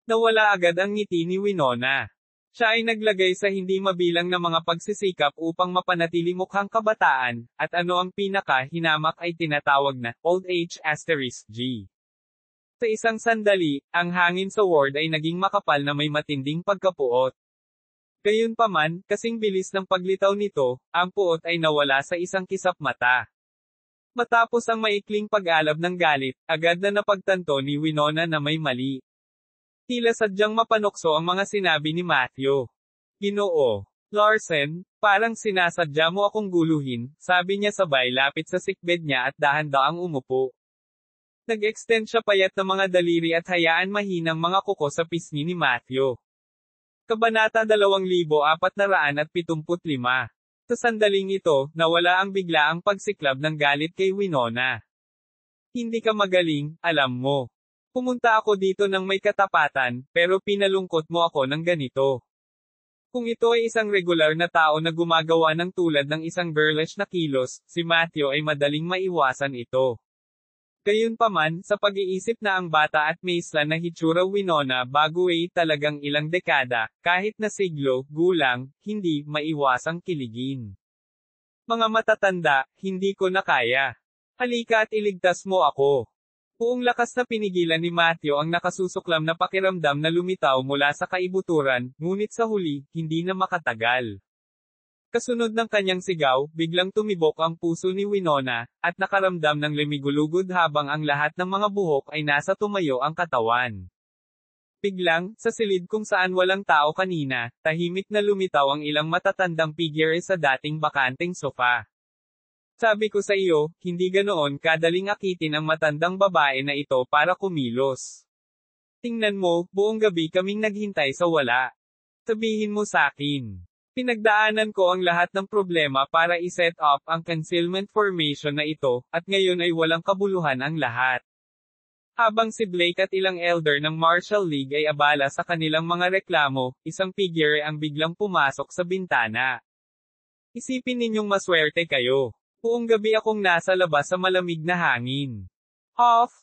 Nawala agad ang ngiti ni Winona. Siya ay naglagay sa hindi mabilang na mga pagsisikap upang mapanatili mukhang kabataan, at ano ang pinaka-hinamak ay tinatawag na Old H*G. Sa isang sandali, ang hangin sa ward ay naging makapal na may matinding pagkapuot. Gayunpaman, kasing bilis ng paglitaw nito, ang puot ay nawala sa isang kisap mata. Matapos ang maikling pag-alab ng galit, agad na napagtanto ni Winona na may mali. Tila sadyang mapanokso ang mga sinabi ni Matthew. Ginoo Larsen, parang sinasadya mo akong guluhin, sabi niya sabay lapit sa sickbed niya at dahan-daang umupo. Nag-extend siya payat na mga daliri at hayaan mahinang mga kuko sa pisngi ni Matthew. Kabanata 2475. Sa sandaling ito, nawala ang biglaang pagsiklab ng galit kay Winona. Hindi ka magaling, alam mo. Pumunta ako dito ng may katapatan, pero pinalungkot mo ako ng ganito. Kung ito ay isang regular na tao na gumagawa ng tulad ng isang girlish na kilos, si Matthew ay madaling maiwasan ito. Gayunpaman, sa pag-iisip na ang bata at maisla na hitsura Winona bago ay talagang ilang dekada, kahit na siglo, gulang, hindi maiwasang kiligin. Mga matatanda, hindi ko na kaya. Halika at iligtas mo ako. Buong lakas na pinigilan ni Matthew ang nakasusuklam na pakiramdam na lumitaw mula sa kaibuturan, ngunit sa huli, hindi na makatagal. Kasunod ng kanyang sigaw, biglang tumibok ang puso ni Winona, at nakaramdam ng limigulugod habang ang lahat ng mga buhok ay nasa tumayo ang katawan. Biglang, sa silid kung saan walang tao kanina, tahimik na lumitaw ang ilang matatandang figure sa dating bakanteng sofa. Sabi ko sa iyo, hindi ganoon kadaling akitin ang matandang babae na ito para kumilos. Tingnan mo, buong gabi kaming naghintay sa wala. Sabihin mo sa akin. Pinagdaanan ko ang lahat ng problema para i-set up ang concealment formation na ito, at ngayon ay walang kabuluhan ang lahat. Habang si Blake at ilang elder ng Marshall League ay abala sa kanilang mga reklamo, isang figure ang biglang pumasok sa bintana. Isipin ninyong maswerte kayo. Buong gabi akong nasa labas sa malamig na hangin. Off!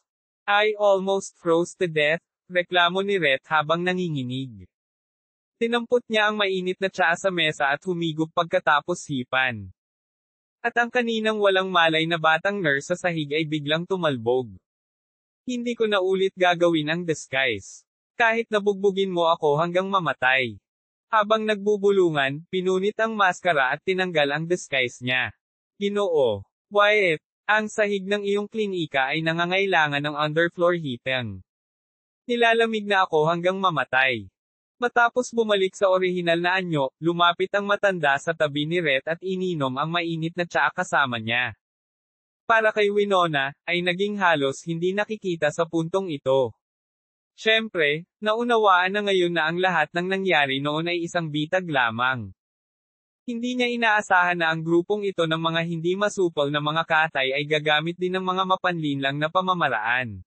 I almost froze to death, reklamo ni Rhett habang nanginginig. Tinampot niya ang mainit na tsaa sa mesa at humigop pagkatapos hipan. At ang kaninang walang malay na batang nurse sa sahig ay biglang tumalbog. Hindi ko na ulit gagawin ang disguise. Kahit nabugbugin mo ako hanggang mamatay. Habang nagbubulungan, pinunit ang maskara at tinanggal ang disguise niya. Ginoo, Wyatt, ang sahig ng iyong klinika ay nangangailangan ng underfloor heating. Nilalamig na ako hanggang mamatay. Matapos bumalik sa orihinal na anyo, lumapit ang matanda sa tabi ni Rhett at ininom ang mainit na tsaa kasama niya. Para kay Winona, ay naging halos hindi nakikita sa puntong ito. Siyempre, naunawaan na ngayon na ang lahat ng nangyari noon ay isang bitag lamang. Hindi niya inaasahan na ang grupong ito ng mga hindi masupol na mga katay ay gagamit din ng mga mapanlinlang na pamamaraan.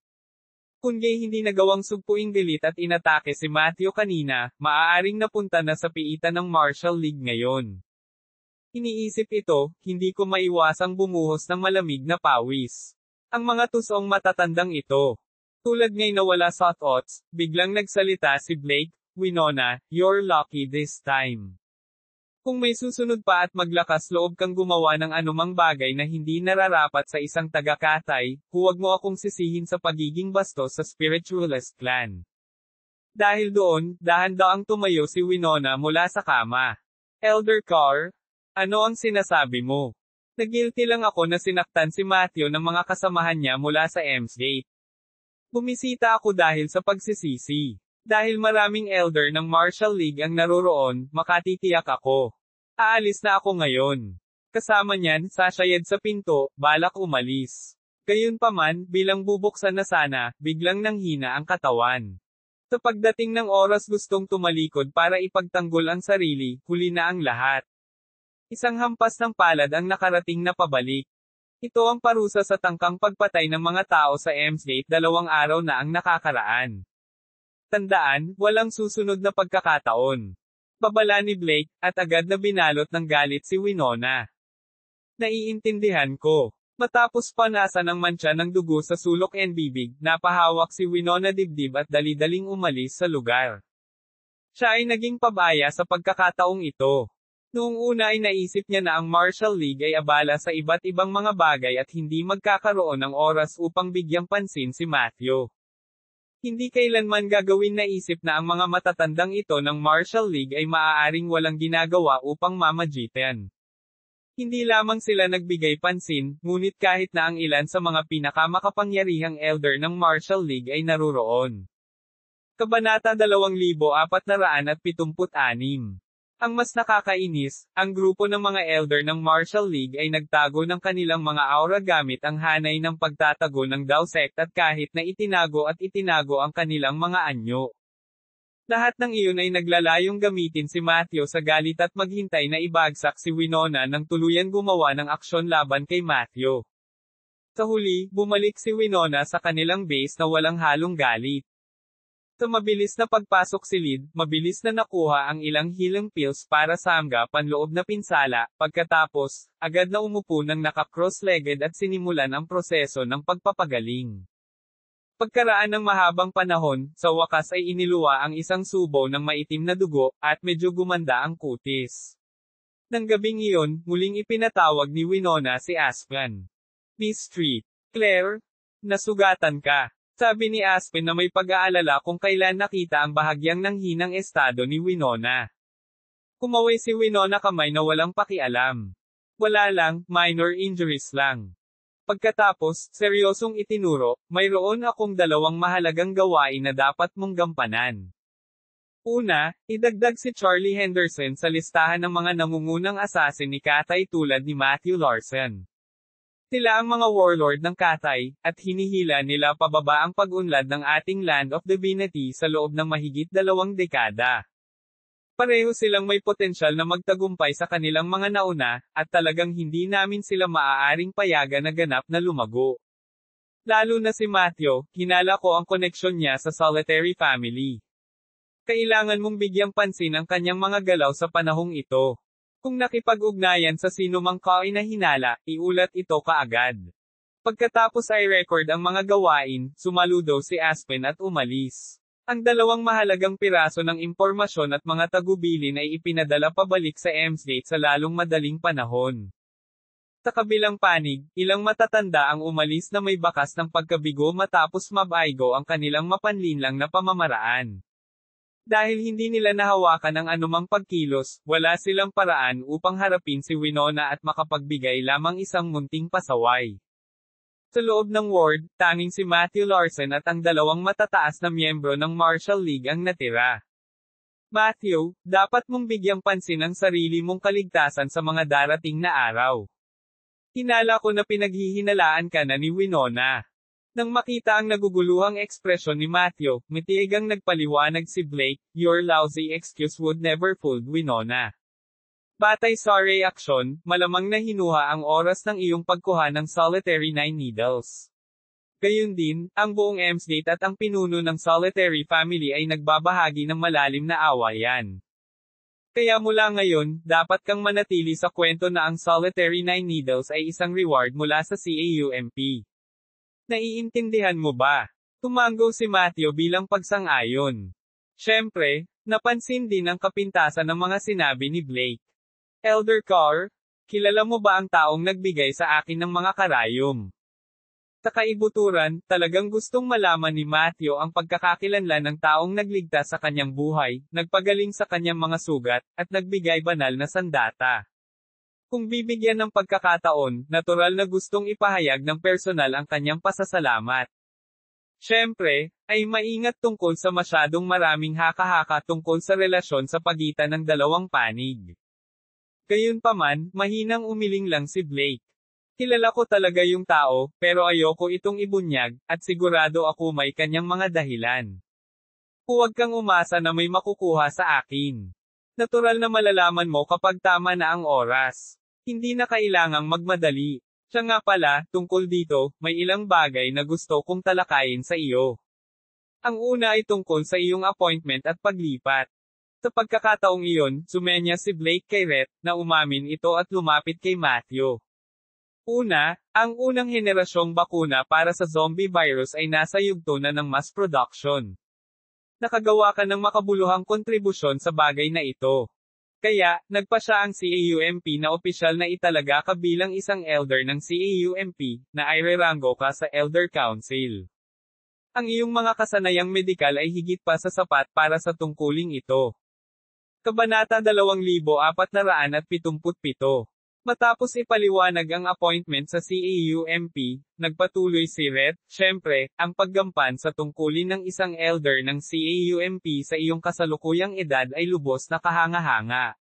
Kundi hindi nagawang sugpuing galit at inatake si Matthew kanina, maaaring napunta na sa piitan ng Marshall League ngayon. Iniisip ito, hindi ko maiwasang bumuhos ng malamig na pawis. Ang mga tusong matatandang ito. Tulad ngay nawala sa thoughts, biglang nagsalita si Blake, Winona, you're lucky this time. Kung may susunod pa at maglakas loob kang gumawa ng anumang bagay na hindi nararapat sa isang taga-katay, huwag mo akong sisihin sa pagiging bastos sa spiritualist clan. Dahil doon, dahan-daang tumayo si Winona mula sa kama. Elder Carr, ano ang sinasabi mo? Nagilty lang ako na sinaktan si Matthew ng mga kasamahan niya mula sa Ems Gate. Bumisita ako dahil sa pagsisisi. Dahil maraming elder ng Marshall League ang naroroon, makatitiyak ako. Aalis na ako ngayon. Kasama niyan, sasayad sa pinto, balak umalis. Gayunpaman, bilang bubuksan na sana, biglang nanghina ang katawan. Sa pagdating ng oras gustong tumalikod para ipagtanggol ang sarili, huli na ang lahat. Isang hampas ng palad ang nakarating na pabalik. Ito ang parusa sa tangkang pagpatay ng mga tao sa Ems Gate 2 araw na ang nakakaraan. Tandaan, walang susunod na pagkakataon. Babala ni Blake, at agad na binalot ng galit si Winona. Naiintindihan ko. Matapos panasan ng mantsa ng dugo sa sulok and bibig, napahawak si Winona dibdib at dali-daling umalis sa lugar. Siya ay naging pabaya sa pagkakataong ito. Noong una ay naisip niya na ang Marshall League ay abala sa iba't ibang mga bagay at hindi magkakaroon ng oras upang bigyang pansin si Matthew. Hindi kailanman gagawin na isip na ang mga matatandang ito ng Marshall League ay maaaring walang ginagawa upang mamagitan. Hindi lamang sila nagbigay pansin, ngunit kahit na ang ilan sa mga pinakamakapangyarihang elder ng Marshall League ay naruroon. Kabanata 2476. Ang mas nakakainis, ang grupo ng mga elder ng Marshall League ay nagtago ng kanilang mga aura gamit ang hanay ng pagtatago ng Dao Sect at kahit na itinago ang kanilang mga anyo. Lahat ng iyon ay naglalayong gamitin si Matthew sa galit at maghintay na ibagsak si Winona nang tuluyan gumawa ng aksyon laban kay Matthew. Sa huli, bumalik si Winona sa kanilang base na walang halong galit. Sa mabilis na pagpasok silid, mabilis na nakuha ang ilang healing pills para samga panloob na pinsala, pagkatapos, agad na umupo ng naka-cross-legged at sinimulan ang proseso ng pagpapagaling. Pagkaraan ng mahabang panahon, sa wakas ay iniluwa ang isang subo ng maitim na dugo, at medyo gumanda ang kutis. Nang gabing iyon, muling ipinatawag ni Winona si Aspen. Miss Street. Claire, nasugatan ka. Sabi ni Aspen na may pag-aalala kung kailan nakita ang bahagyang nanghinang estado ni Winona. Kumaway si Winona kamay na walang pakialam. Wala lang, minor injuries lang. Pagkatapos, seryosong itinuro, mayroon akong dalawang mahalagang gawain na dapat mong gampanan. Una, idagdag si Charlie Henderson sa listahan ng mga nangungunang assassin ni Katay tulad ni Matthew Larson. Sila ang mga warlord ng Katay, at hinihila nila pababa ang pag-unlad ng ating Land of Divinity sa loob ng mahigit 2 dekada. Pareho silang may potensyal na magtagumpay sa kanilang mga nauna, at talagang hindi namin sila maaaring payagan na ganap na lumago. Lalo na si Matthew, hinala ko ang koneksyon niya sa Solitary family. Kailangan mong bigyang pansin ang kanyang mga galaw sa panahong ito. Kung nakipag-ugnayan sa sino mang kainahinala, iulat ito kaagad. Pagkatapos ay record ang mga gawain, sumaludo si Aspen at umalis. Ang dalawang mahalagang piraso ng impormasyon at mga tagubilin ay ipinadala pabalik sa Emsgate sa lalong madaling panahon. Sa kabilang panig, ilang matatanda ang umalis na may bakas ng pagkabigo matapos mabaigo ang kanilang mapanlinlang na pamamaraan. Dahil hindi nila nahawakan ang anumang pagkilos, wala silang paraan upang harapin si Winona at makapagbigay lamang isang munting pasaway. Sa loob ng ward, tanging si Matthew Larson at ang dalawang matataas na miyembro ng Marshall League ang natira. Matthew, dapat mong bigyang pansin ang sarili mong kaligtasan sa mga darating na araw. Hinala ko na pinaghihinalaan ka na ni Winona. Nang makita ang naguguluhang ekspresyon ni Matthew, mitiigang nagpaliwanag si Blake, your lousy excuse would never fool Winona. Batay sa reaksyon, malamang na hinuha ang oras ng iyong pagkuha ng Solitary 9 Needles. Gayun din, ang buong Emsgate at ang pinuno ng Solitary family ay nagbabahagi ng malalim na awayan. Kaya mula ngayon, dapat kang manatili sa kwento na ang Solitary 9 Needles ay isang reward mula sa CAUMP. Naiintindihan mo ba? Tumango si Matthew bilang pagsang-ayon. Siyempre, napansin din ang kapintasan ng mga sinabi ni Blake. Elder Carr, kilala mo ba ang taong nagbigay sa akin ng mga karayom? Sa kaibuturan, talagang gustong malaman ni Matthew ang pagkakakilanlan ng taong nagligtas sa kanyang buhay, nagpagaling sa kanyang mga sugat, at nagbigay banal na sandata. Kung bibigyan ng pagkakataon, natural na gustong ipahayag ng personal ang kanyang pasasalamat. Siyempre, ay maingat tungkol sa masyadong maraming haka-haka tungkol sa relasyon sa pagitan ng dalawang panig. Gayunpaman, mahinang umiling lang si Blake. Kilala ko talaga yung tao, pero ayoko itong ibunyag, at sigurado ako may kanyang mga dahilan. Huwag kang umasa na may makukuha sa akin. Natural na malalaman mo kapag tama na ang oras. Hindi na kailangang magmadali. Siya nga pala, tungkol dito, may ilang bagay na gusto kong talakayin sa iyo. Ang una ay tungkol sa iyong appointment at paglipat. Sa pagkakataong iyon, sumenya si Blake kay Rhett, na umamin ito at lumapit kay Matthew. Una, ang unang henerasyong bakuna para sa zombie virus ay nasa yugto na ng mass production. Nakagawa ka ng makabuluhang kontribusyon sa bagay na ito. Kaya, nagpa siya ang CAUMP na opisyal na italaga ka bilang isang elder ng CAUMP, na irerango ka sa Elder Council. Ang iyong mga kasanayang medikal ay higit pa sa sapat para sa tungkuling ito. Kabanata 2477. Matapos ipaliwanag ang appointment sa CAUMP, nagpatuloy si Rhett, syempre, ang paggampan sa tungkulin ng isang elder ng CAUMP sa iyong kasalukuyang edad ay lubos na kahanga-hanga.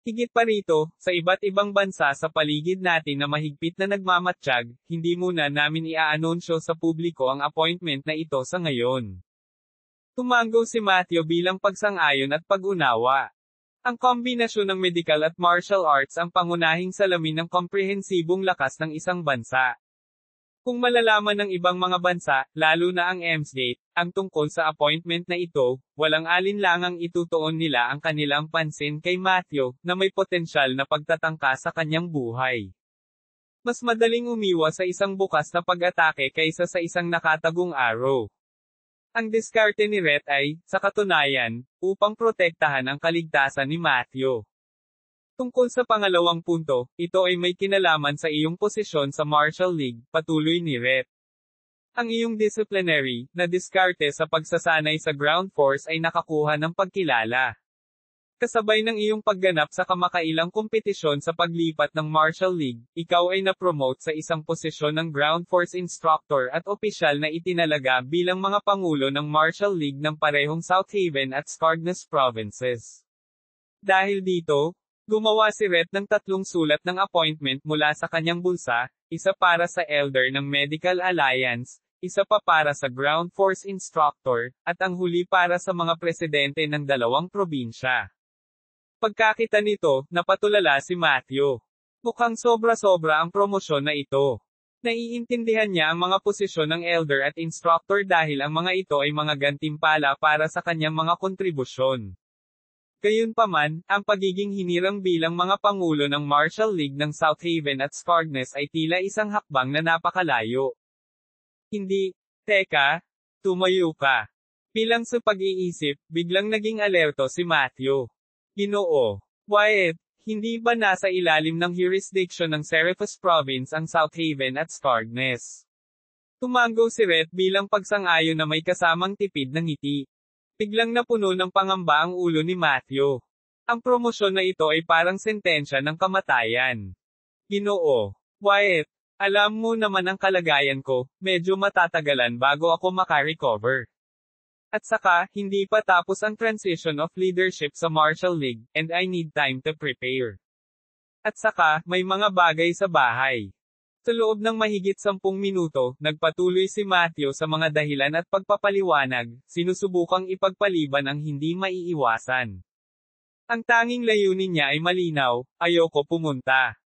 Higit pa rito, sa iba't ibang bansa sa paligid natin na mahigpit na nagmamatsyag, hindi muna namin iaanunsyo sa publiko ang appointment na ito sa ngayon. Tumango si Matthew bilang pagsang-ayon at pag-unawa. Ang kombinasyon ng medical at martial arts ang pangunahing salamin ng komprehensibong lakas ng isang bansa. Kung malalaman ng ibang mga bansa, lalo na ang Emsgate, ang tungkol sa appointment na ito, walang alinlangang itutuon nila ang kanilang pansin kay Matthew, na may potensyal na pagtatangka sa kanyang buhay. Mas madaling umiwas sa isang bukas na pag-atake kaysa sa isang nakatagong arrow. Ang diskarte ni Rhett ay, sa katunayan, upang protektahan ang kaligtasan ni Matthew. Tungkol sa pangalawang punto, ito ay may kinalaman sa iyong posisyon sa Marshall League, patuloy ni Rhett. Ang iyong disciplinary, na diskarte sa pagsasanay sa ground force ay nakakuha ng pagkilala. Kasabay ng iyong pagganap sa kamakailang kompetisyon sa paglipat ng Marshall League, ikaw ay na-promote sa isang posisyon ng Ground Force Instructor at opisyal na itinalaga bilang mga pangulo ng Marshall League ng parehong South Haven at Skargness Provinces. Dahil dito, gumawa si Rhett ng 3 sulat ng appointment mula sa kanyang bulsa, isa para sa Elder ng Medical Alliance, isa pa para sa Ground Force Instructor, at ang huli para sa mga presidente ng 2 probinsya. Pagkakita nito, napatulala si Matthew. Mukhang sobra-sobra ang promosyon na ito. Naiintindihan niya ang mga posisyon ng elder at instructor dahil ang mga ito ay mga gantimpala para sa kanyang mga kontribusyon. Gayunpaman, ang pagiging hinirang bilang mga pangulo ng Marshall League ng South Haven at Skargness ay tila isang hakbang na napakalayo. Hindi, teka, tumayo ka. Bilang sa pag-iisip, biglang naging alerto si Matthew. Ginoo, Wyatt, hindi ba nasa ilalim ng jurisdiction ng Serapis Province ang South Haven at Skargness? Tumango si Rhett bilang pagsang-ayon na may kasamang tipid ng ngiti. Biglang napuno ng pangamba ang ulo ni Matthew. Ang promosyon na ito ay parang sentensya ng kamatayan. Ginoo, Wyatt, alam mo naman ang kalagayan ko, medyo matatagalan bago ako makarecover. At saka, hindi pa tapos ang transition of leadership sa Marshall League, and I need time to prepare. At saka, may mga bagay sa bahay. Sa loob ng mahigit 10 minuto, nagpatuloy si Matthew sa mga dahilan at pagpapaliwanag, sinusubukang ipagpaliban ang hindi maiiwasan. Ang tanging layunin niya ay malinaw, ayoko pumunta.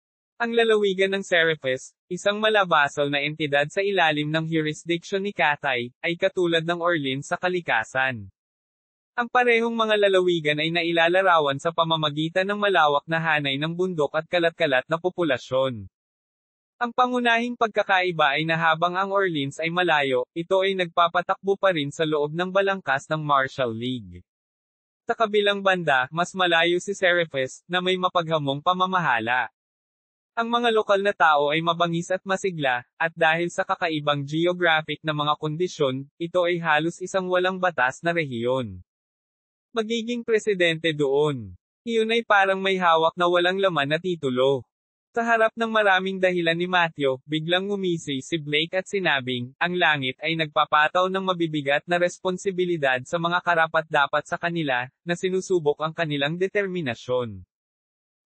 Ang lalawigan ng Serapis, isang malabasal na entidad sa ilalim ng jurisdiction ni Cathay, ay katulad ng Orleans sa kalikasan. Ang parehong mga lalawigan ay nailalarawan sa pamamagitan ng malawak na hanay ng bundok at kalat-kalat na populasyon. Ang pangunahing pagkakaiba ay na habang ang Orleans ay malayo, ito ay nagpapatakbo pa rin sa loob ng balangkas ng Marshall League. Sa kabilang banda, mas malayo si Serapis, na may mapaghamong pamamahala. Ang mga lokal na tao ay mabangis at masigla, at dahil sa kakaibang geographic na mga kondisyon, ito ay halos isang walang batas na rehiyon. Magiging presidente doon. Iyon ay parang may hawak na walang laman na titulo. Sa harap ng maraming dahilan ni Matthew, biglang ngumisi si Blake at sinabing, ang langit ay nagpapataw ng mabibigat na responsibilidad sa mga karapat-dapat sa kanila, na sinusubok ang kanilang determinasyon.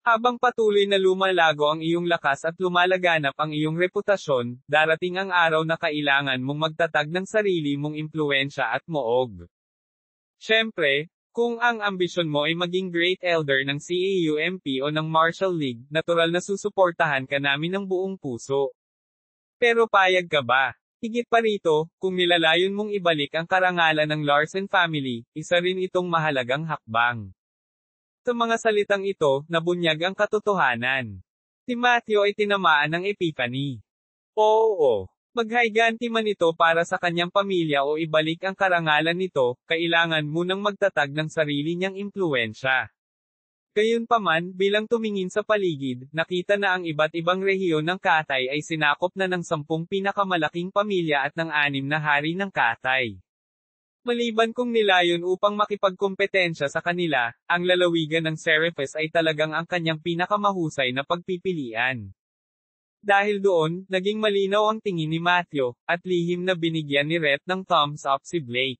Habang patuloy na lumalago ang iyong lakas at lumalaganap ang iyong reputasyon, darating ang araw na kailangan mong magtatag ng sarili mong impluwensya at moog. Siyempre, kung ang ambisyon mo ay maging Great Elder ng CAUMP o ng Marshall League, natural na susuportahan ka namin ng buong puso. Pero payag ka ba? Higit pa rito, kung nilalayon mong ibalik ang karangalan ng Larsen family, isa rin itong mahalagang hakbang. Sa mga salitang ito, nabunyag ang katotohanan. Si Matthew ay tinamaan ng epiphany. Oo. Maghayganti man ito para sa kanyang pamilya o ibalik ang karangalan nito, kailangan munang magtatag ng sarili niyang impluwensya. Gayunpaman, bilang tumingin sa paligid, nakita na ang iba't ibang rehiyon ng Cathay ay sinakop na ng 10 pinakamalaking pamilya at ng 6 na hari ng Cathay. Maliban kung nilayon upang makipagkompetensya sa kanila, ang lalawigan ng Serapis ay talagang ang kanyang pinakamahusay na pagpipilian. Dahil doon, naging malinaw ang tingin ni Matthew, at lihim na binigyan ni Rhett ng thumbs up si Blake.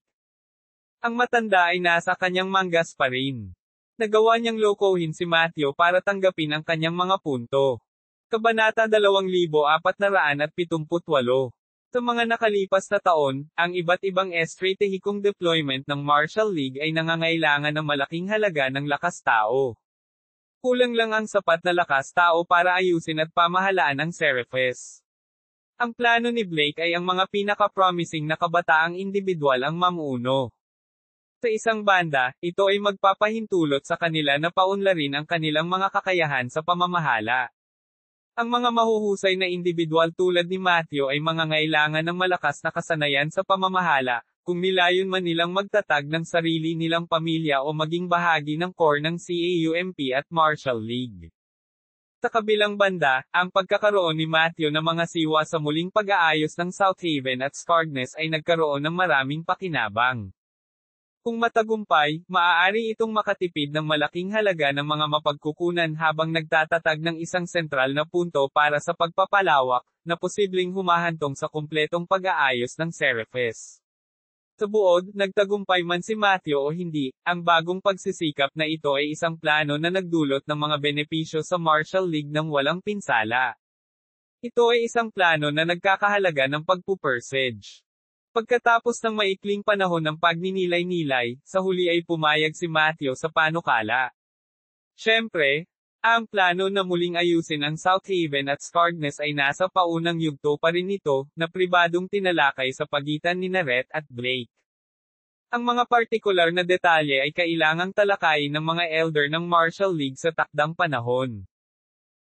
Ang matanda ay nasa kanyang manggas pa rin. Nagawa niyang lokohin si Matthew para tanggapin ang kanyang mga punto. Kabanata 2478. Sa mga nakalipas na taon, ang iba't ibang estratehikong deployment ng Marshall League ay nangangailangan ng malaking halaga ng lakas tao. Kulang lang ang sapat na lakas tao para ayusin at pamahalaan ang Serapis. Ang plano ni Blake ay ang mga pinaka-promising na kabataang individual ang mamuno. Sa isang banda, ito ay magpapahintulot sa kanila na paunlarin ang kanilang mga kakayahan sa pamamahala. Ang mga mahuhusay na individual tulad ni Matthew ay mangangailangan ng malakas na kasanayan sa pamamahala, kung nilayon man nilang magtatag ng sarili nilang pamilya o maging bahagi ng core ng CAUMP at Marshall League. Sa kabilang banda, ang pagkakaroon ni Matthew ng mga siwa sa muling pag-aayos ng South Haven at Skargness ay nagkaroon ng maraming pakinabang. Kung matagumpay, maaari itong makatipid ng malaking halaga ng mga mapagkukunan habang nagtatatag ng isang sentral na punto para sa pagpapalawak, na posibleng humahantong sa kumpletong pag-aayos ng Serapis. Sa buod, nagtagumpay man si Matthew o hindi, ang bagong pagsisikap na ito ay isang plano na nagdulot ng mga benepisyo sa Marshall League ng walang pinsala. Ito ay isang plano na nagkakahalaga ng pagpupursige. Pagkatapos ng maikling panahon ng pagninilay-nilay, sa huli ay pumayag si Matthew sa panukala. Siyempre, ang plano na muling ayusin ang South Haven at Scargness ay nasa paunang yugto pa rin ito, na pribadong tinalakay sa pagitan ni Rhett at Blake. Ang mga partikular na detalye ay kailangang talakayin ng mga elder ng Marshall League sa takdang panahon.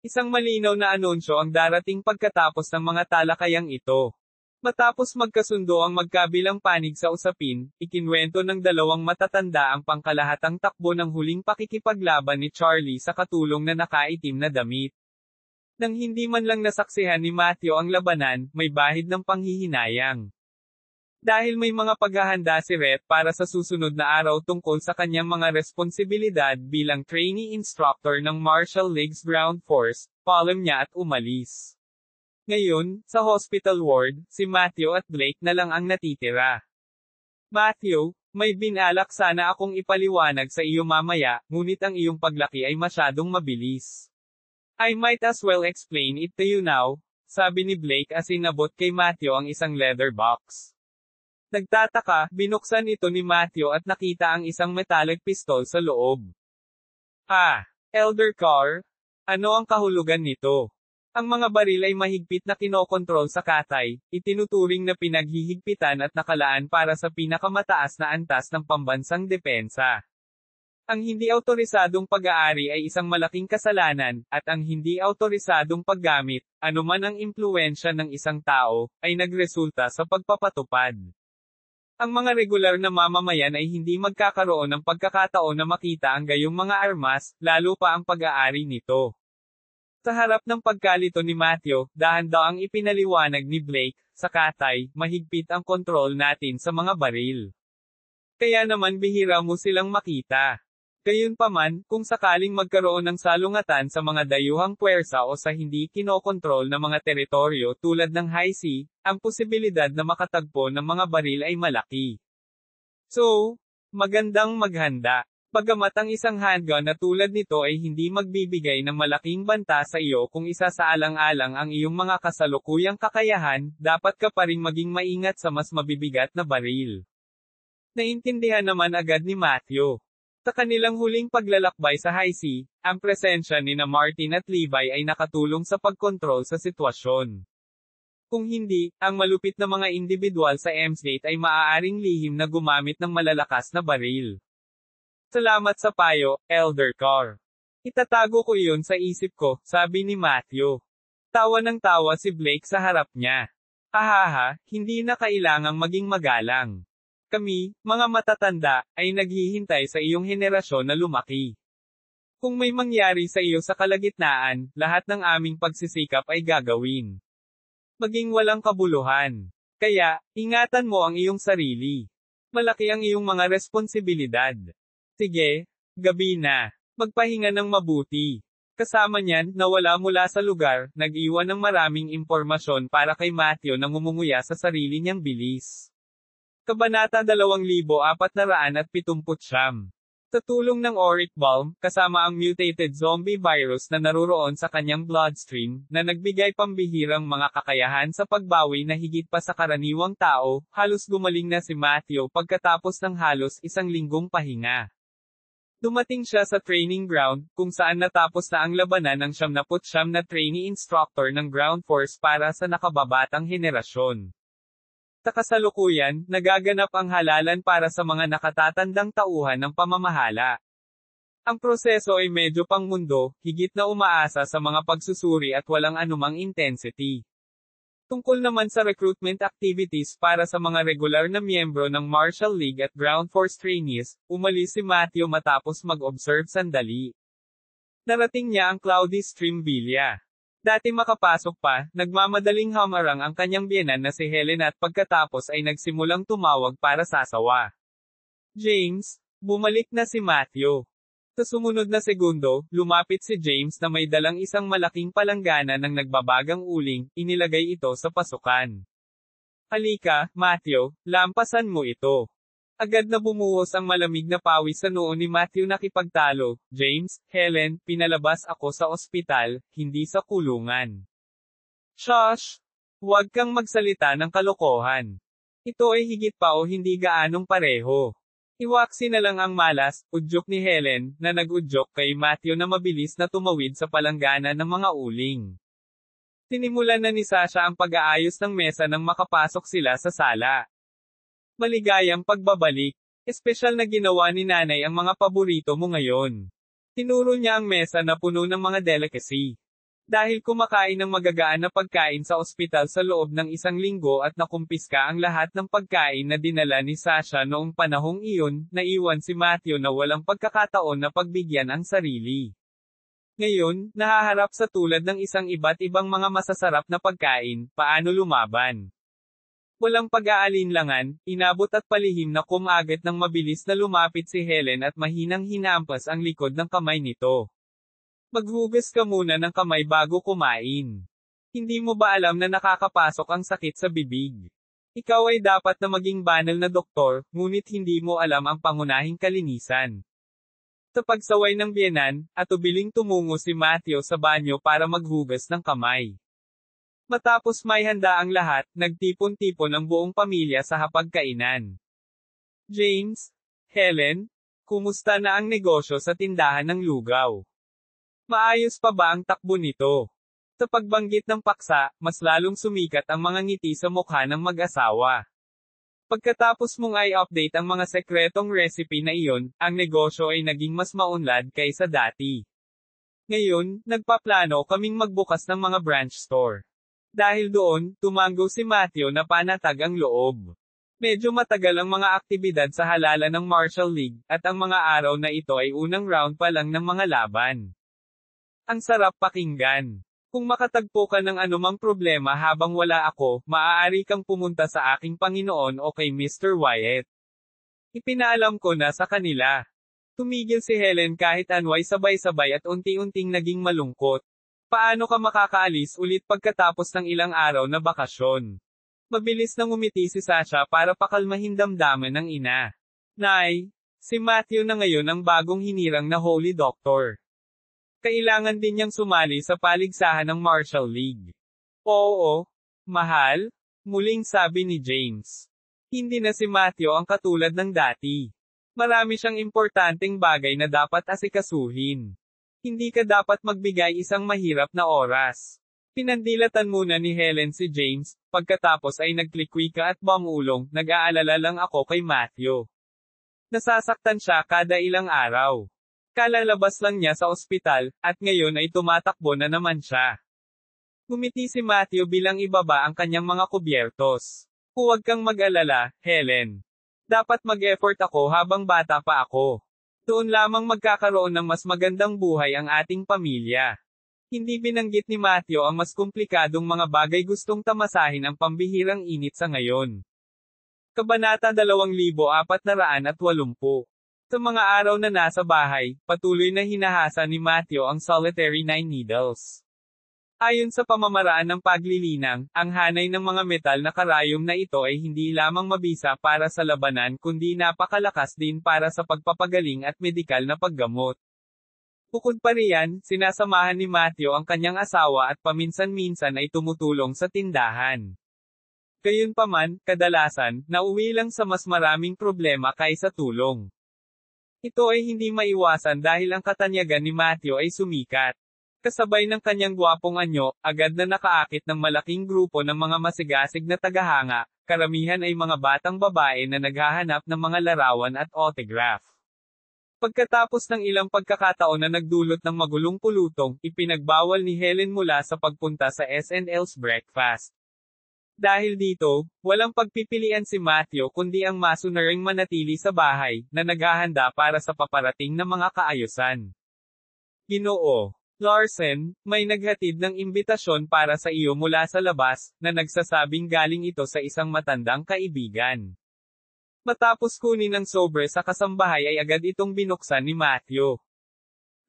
Isang malinaw na anunsyo ang darating pagkatapos ng mga talakayang ito. Matapos magkasundo ang magkabilang panig sa usapin, ikinwento ng dalawang matatanda ang pangkalahatang takbo ng huling pakikipaglaban ni Charlie sa katulong na nakaitim na damit. Nang hindi man lang nasaksihan ni Matthew ang labanan, may bahid ng panghihinayang. Dahil may mga paghahanda si Rhett para sa susunod na araw tungkol sa kanyang mga responsibilidad bilang trainee instructor ng Marshall League's Ground Force, paalam niya at umalis. Ngayon, sa hospital ward, si Matthew at Blake na lang ang natitira. Matthew, may binalak sana akong ipaliwanag sa iyo mamaya, ngunit ang iyong paglaki ay masyadong mabilis. I might as well explain it to you now, sabi ni Blake as inabot kay Matthew ang isang leather box. Nagtataka, binuksan ito ni Matthew at nakita ang isang metallic pistol sa loob. Elder Carr? Ano ang kahulugan nito? Ang mga baril ay mahigpit na kinokontrol sa katay, itinuturing na pinaghihigpitan at nakalaan para sa pinakamataas na antas ng pambansang depensa. Ang hindi autorisadong pag-aari ay isang malaking kasalanan, at ang hindi autorisadong paggamit, anuman ang impluwensya ng isang tao, ay nagresulta sa pagpapatupad. Ang mga regular na mamamayan ay hindi magkakaroon ng pagkakataon na makita ang gayong mga armas, lalo pa ang pag-aari nito. Sa harap ng pagkalito ni Matthew, dahan-daang ipinaliwanag ni Blake, sa katay, mahigpit ang kontrol natin sa mga baril. Kaya naman bihira mo silang makita. Gayunpaman, kung sakaling magkaroon ng salungatan sa mga dayuhang puwersa o sa hindi kinokontrol na mga teritoryo tulad ng high sea, ang posibilidad na makatagpo ng mga baril ay malaki. So, magandang maghanda. Bagamat ang isang handgun na tulad nito ay hindi magbibigay ng malaking banta sa iyo kung isasaalang-alang ang iyong mga kasalukuyang kakayahan, dapat ka pa ring maging maingat sa mas mabibigat na baril. Naintindihan naman agad ni Matthew. Sa kanilang huling paglalakbay sa high sea, ang presensya ni na Martin at Levi ay nakatulong sa pagkontrol sa sitwasyon. Kung hindi, ang malupit na mga individual sa Emsgate ay maaaring lihim na gumamit ng malalakas na baril. Salamat sa payo, Elder Carr. Itatago ko iyon sa isip ko, sabi ni Matthew. Tawa ng tawa si Blake sa harap niya. Ahaha, hindi na kailangang maging magalang. Kami, mga matatanda, ay naghihintay sa iyong henerasyon na lumaki. Kung may mangyari sa iyo sa kalagitnaan, lahat ng aming pagsisikap ay gagawin. Maging walang kabuluhan. Kaya, ingatan mo ang iyong sarili. Malaki ang iyong mga responsibilidad. Sige, gabi na. Magpahinga ng mabuti. Kasama niyan, nawala mula sa lugar, nag-iwan ng maraming impormasyon para kay Matthew na ngumunguya sa sarili niyang bilis. Kabanata 2479. Sa tulong ng Auric Balm, kasama ang mutated zombie virus na naroroon sa kanyang bloodstream, na nagbigay pambihirang mga kakayahan sa pagbawi na higit pa sa karaniwang tao, halos gumaling na si Matthew pagkatapos ng halos isang linggong pahinga. Dumating siya sa training ground, kung saan natapos na ang labanan ng 79 na trainee instructor ng ground force para sa nakababatang henerasyon. Sa kasalukuyan, nagaganap ang halalan para sa mga nakatatandang tauhan ng pamamahala. Ang proseso ay medyo pangmundo, higit na umaasa sa mga pagsusuri at walang anumang intensity. Tungkol naman sa recruitment activities para sa mga regular na miyembro ng Marshall League at Ground Force trainees, umalis si Matthew matapos mag-observe sandali. Narating niya ang Cloudy Stream Villa. Dati makapasok pa, nagmamadaling hamarang ang kanyang biyenan na si Helen at pagkatapos ay nagsimulang tumawag para sasawa. James, bumalik na si Matthew. Sa sumunod na segundo, lumapit si James na may dalang isang malaking palanggana ng nagbabagang uling, inilagay ito sa pasukan. Halika, Matthew, lampasan mo ito. Agad na bumuhos ang malamig na pawis sa noo ni Matthew nakipagtalo. James, Helen, pinalabas ako sa ospital, hindi sa kulungan. Shush! Huwag kang magsalita ng kalokohan. Ito ay higit pa o hindi gaanong pareho. Iwaksi na lang ang malas, udyok ni Helen, na nag-udyok kay Matthew na mabilis na tumawid sa palanggana ng mga uling. Tinimulan na ni Sasha ang pag-aayos ng mesa nang makapasok sila sa sala. Maligayang pagbabalik. Espesyal na ginawa ni nanay ang mga paborito mo ngayon. Tinuro niya ang mesa na puno ng mga delicacy. Dahil kumakain ng magagaan na pagkain sa ospital sa loob ng 1 linggo at nakumpiska ang lahat ng pagkain na dinala ni Sasha noong panahong iyon, naiwan si Matthew na walang pagkakataon na pagbigyan ang sarili. Ngayon, nahaharap sa tulad ng isang iba't ibang mga masasarap na pagkain, paano lumaban? Walang pag-aalinlangan, inabot at palihim na kumagat ng mabilis na lumapit si Helen at mahinang hinampas ang likod ng kamay nito. Maghugas ka muna ng kamay bago kumain. Hindi mo ba alam na nakakapasok ang sakit sa bibig? Ikaw ay dapat na maging banal na doktor, ngunit hindi mo alam ang pangunahing kalinisan. Sa pagsaway ng biyenan, atubiling tumungo si Matthew sa banyo para maghugas ng kamay. Matapos may handa ang lahat, nagtipon-tipon ang buong pamilya sa hapagkainan. James, Helen, kumusta na ang negosyo sa tindahan ng lugaw? Maayos pa ba ang takbo nito? Sa pagbanggit ng paksa, mas lalong sumikat ang mga ngiti sa mukha ng mag-asawa. Pagkatapos mong i-update ang mga sekretong recipe na iyon, ang negosyo ay naging mas maunlad kaysa dati. Ngayon, nagpaplano kaming magbukas ng mga branch store. Dahil doon, tumanggo si Matthew na panatag ang loob. Medyo matagal ang mga aktibidad sa halalan ng Marshall League, at ang mga araw na ito ay unang round pa lang ng mga laban. Ang sarap pakinggan. Kung makatagpo ka ng anumang problema habang wala ako, maaari kang pumunta sa aking Panginoon o kay Mr. Wyatt. Ipinaalam ko na sa kanila. Tumigil si Helen kahit anway sabay-sabay at unti-unting naging malungkot. Paano ka makakaalis ulit pagkatapos ng ilang araw na bakasyon? Mabilis nang umiti si Sasha para pakalmahin damdamin ng ina. Nay, si Matthew na ngayon ang bagong hinirang na Holy Doctor. Kailangan din niyang sumali sa paligsahan ng Marshall League. Oo, mahal, muling sabi ni James. Hindi na si Matthew ang katulad ng dati. Marami siyang importanteng bagay na dapat asikasuhin. Hindi ka dapat magbigay isang mahirap na oras. Pinandilatan muna ni Helen si James, pagkatapos ay nagklikwika at bumulong, nag-aalala lang ako kay Matthew. Nasasaktan siya kada ilang araw. Kalalabas lang niya sa ospital, at ngayon ay tumatakbo na naman siya. Gumiti si Matthew bilang ibaba ang kanyang mga kubyertos. Huwag kang mag-alala, Helen. Dapat mag-effort ako habang bata pa ako. Doon lamang magkakaroon ng mas magandang buhay ang ating pamilya. Hindi binanggit ni Matthew ang mas komplikadong mga bagay gustong tamasahin ang pambihirang init sa ngayon. Kabanata 2480. Sa mga araw na nasa bahay, patuloy na hinahasa ni Matthew ang solitary 9 needles. Ayon sa pamamaraan ng paglilinang, ang hanay ng mga metal na karayom na ito ay hindi lamang mabisa para sa labanan kundi napakalakas din para sa pagpapagaling at medikal na paggamot. Bukod pa riyan, sinasamahan ni Matthew ang kanyang asawa at paminsan-minsan ay tumutulong sa tindahan. Gayunpaman, kadalasan, nauwi lang sa mas maraming problema kaysa tulong. Ito ay hindi maiwasan dahil ang katanyagan ni Matthew ay sumikat. Kasabay ng kanyang gwapong anyo, agad na nakaakit ng malaking grupo ng mga masigasig na tagahanga, karamihan ay mga batang babae na naghahanap ng mga larawan at autograph. Pagkatapos ng ilang pagkakataon na nagdulot ng magulong pulutong, ipinagbawal ni Helen mula sa pagpunta sa SNL's breakfast. Dahil dito, walang pagpipilian si Matthew kundi ang masunaring manatili sa bahay, na naghahanda para sa paparating na mga kaayusan. Ginoo Larsen, may naghatid ng imbitasyon para sa iyo mula sa labas, na nagsasabing galing ito sa isang matandang kaibigan. Matapos kunin ang sobre sa kasambahay ay agad itong binuksan ni Matthew.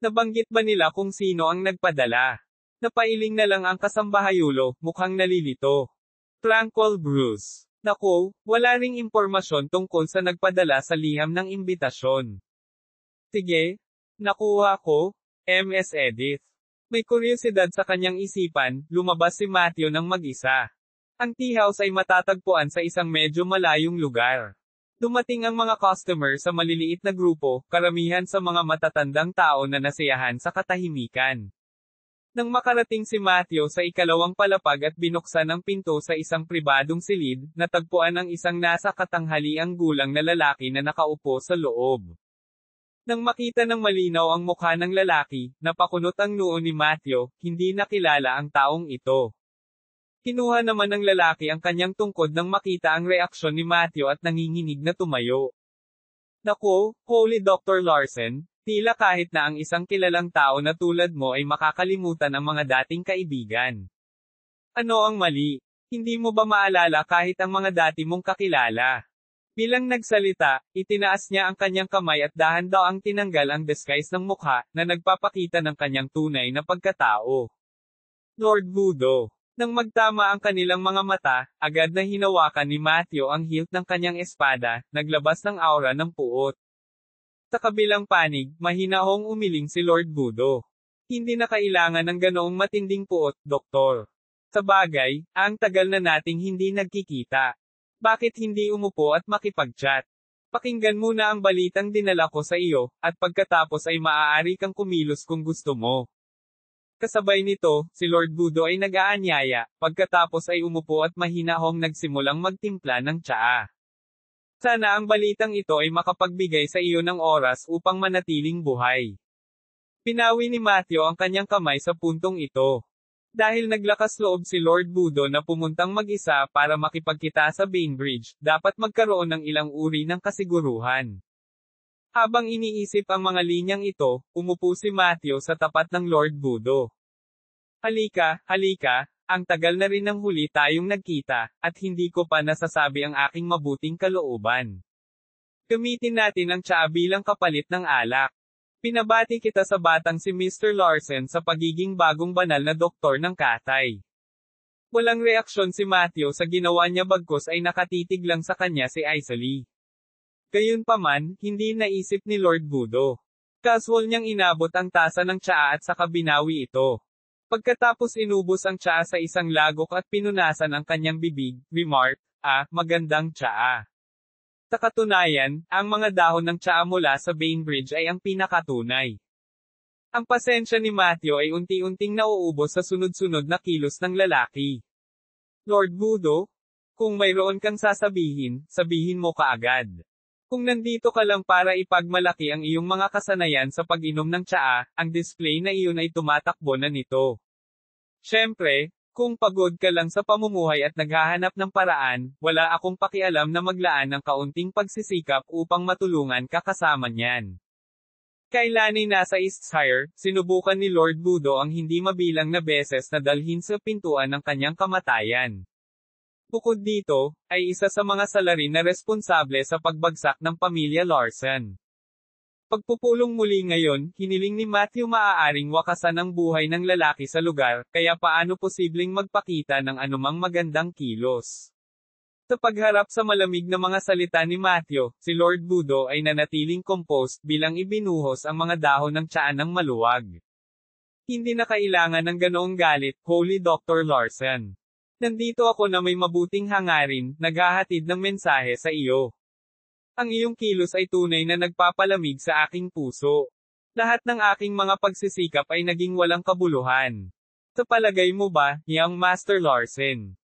Nabanggit ba nila kung sino ang nagpadala? Napailing na lang ang kasambahayulo, mukhang nalilito. Tranquil Bruce. Naku, wala ring impormasyon tungkol sa nagpadala sa liham ng imbitasyon. Sige, nakuha ko. MS Edith. May kuryosidad sa kanyang isipan, lumabas si Matthew ng mag-isa. Ang tea house ay matatagpuan sa isang medyo malayong lugar. Dumating ang mga customer sa maliliit na grupo, karamihan sa mga matatandang tao na nasiyahan sa katahimikan. Nang makarating si Matthew sa ikalawang palapag at binuksan ang pinto sa isang pribadong silid, natagpuan ang isang nasa katanghaliang gulang na lalaki na nakaupo sa loob. Nang makita ng malinaw ang mukha ng lalaki, napakunot ang noo ni Matthew, hindi nakilala ang taong ito. Kinuha naman ng lalaki ang kanyang tungkod nang makita ang reaksyon ni Matthew at nanginginig na tumayo. Naku, Holy Dr. Larsen, tila kahit na ang isang kilalang tao na tulad mo ay makakalimutan ang mga dating kaibigan. Ano ang mali? Hindi mo ba maalala kahit ang mga dati mong kakilala? Bilang nagsalita, itinaas niya ang kanyang kamay at dahan-dahang tinanggal ang disguise ng mukha, na nagpapakita ng kanyang tunay na pagkatao. Lord Voodoo. Nang magtama ang kanilang mga mata, agad na hinawakan ni Matthew ang hilt ng kanyang espada, naglabas ng aura ng puot. Sa kabilang panig, mahinahong umiling si Lord Voodoo. Hindi na kailangan ng ganoong matinding puot, Doktor. Sa bagay, ang tagal na nating hindi nagkikita. Bakit hindi umupo at makipag-chat? Pakinggan muna ang balitang dinala ko sa iyo, at pagkatapos ay maaari kang kumilos kung gusto mo. Kasabay nito, si Lord Voodoo ay nag-aanyaya, pagkatapos ay umupo at mahinahong nagsimulang magtimpla ng tsaa. Sana ang balitang ito ay makapagbigay sa iyo ng oras upang manatiling buhay. Pinawi ni Matthew ang kanyang kamay sa puntong ito. Dahil naglakas loob si Lord Voodoo na pumuntang mag-isa para makipagkita sa Bainbridge, dapat magkaroon ng ilang uri ng kasiguruhan. Habang iniisip ang mga linyang ito, umupo si Matthew sa tapat ng Lord Voodoo. Halika, halika, ang tagal na rin ng huli tayong nagkita, at hindi ko pa nasasabi ang aking mabuting kalooban. Gamitin natin ang tsaa bilang kapalit ng alak. Pinabati kita sa batang si Mr. Larsen sa pagiging bagong banal na doktor ng Katay. Walang reaksyon si Matthew sa ginawa niya bagkus ay nakatitig lang sa kanya si Isalie. Gayunpaman, hindi naisip ni Lord Voodoo. Casual niyang inabot ang tasa ng tsaa at saka binawi ito. Pagkatapos inubos ang tsaa sa isang lagok at pinunasan ang kanyang bibig, remark, magandang tsaa. Sa katunayan, ang mga dahon ng tsaa mula sa Bainbridge ay ang pinakatunay. Ang pasensya ni Matthew ay unti-unting nauubos sa sunod-sunod na kilos ng lalaki. Lord Voodoo, kung mayroon kang sasabihin, sabihin mo kaagad. Kung nandito ka lang para ipagmalaki ang iyong mga kasanayan sa pag-inom ng tsaa, ang display na iyon ay tumatakbo na nito. Siyempre, kung pagod ka lang sa pamumuhay at naghahanap ng paraan, wala akong pakialam na maglaan ng kaunting pagsisikap upang matulungan ka kasama niyan. Kailanay nasa Eastshire, sinubukan ni Lord Voodoo ang hindi mabilang na beses na dalhin sa pintuan ng kanyang kamatayan. Bukod dito, ay isa sa mga salarin na responsable sa pagbagsak ng pamilya Larsen. Pagpupulong muli ngayon, hiniling ni Matthew maaaring wakasan ang buhay ng lalaki sa lugar, kaya paano posibleng magpakita ng anumang magandang kilos. Sa pagharap sa malamig na mga salita ni Matthew, si Lord Voodoo ay nanatiling composed bilang ibinuhos ang mga dahon ng tsaa ng maluwag. Hindi na kailangan ng ganoong galit, Holy Dr. Larsen. Nandito ako na may mabuting hangarin, naghahatid ng mensahe sa iyo. Ang iyong kilos ay tunay na nagpapalamig sa aking puso. Lahat ng aking mga pagsisikap ay naging walang kabuluhan. Sa palagay mo ba, Young Master Larsen?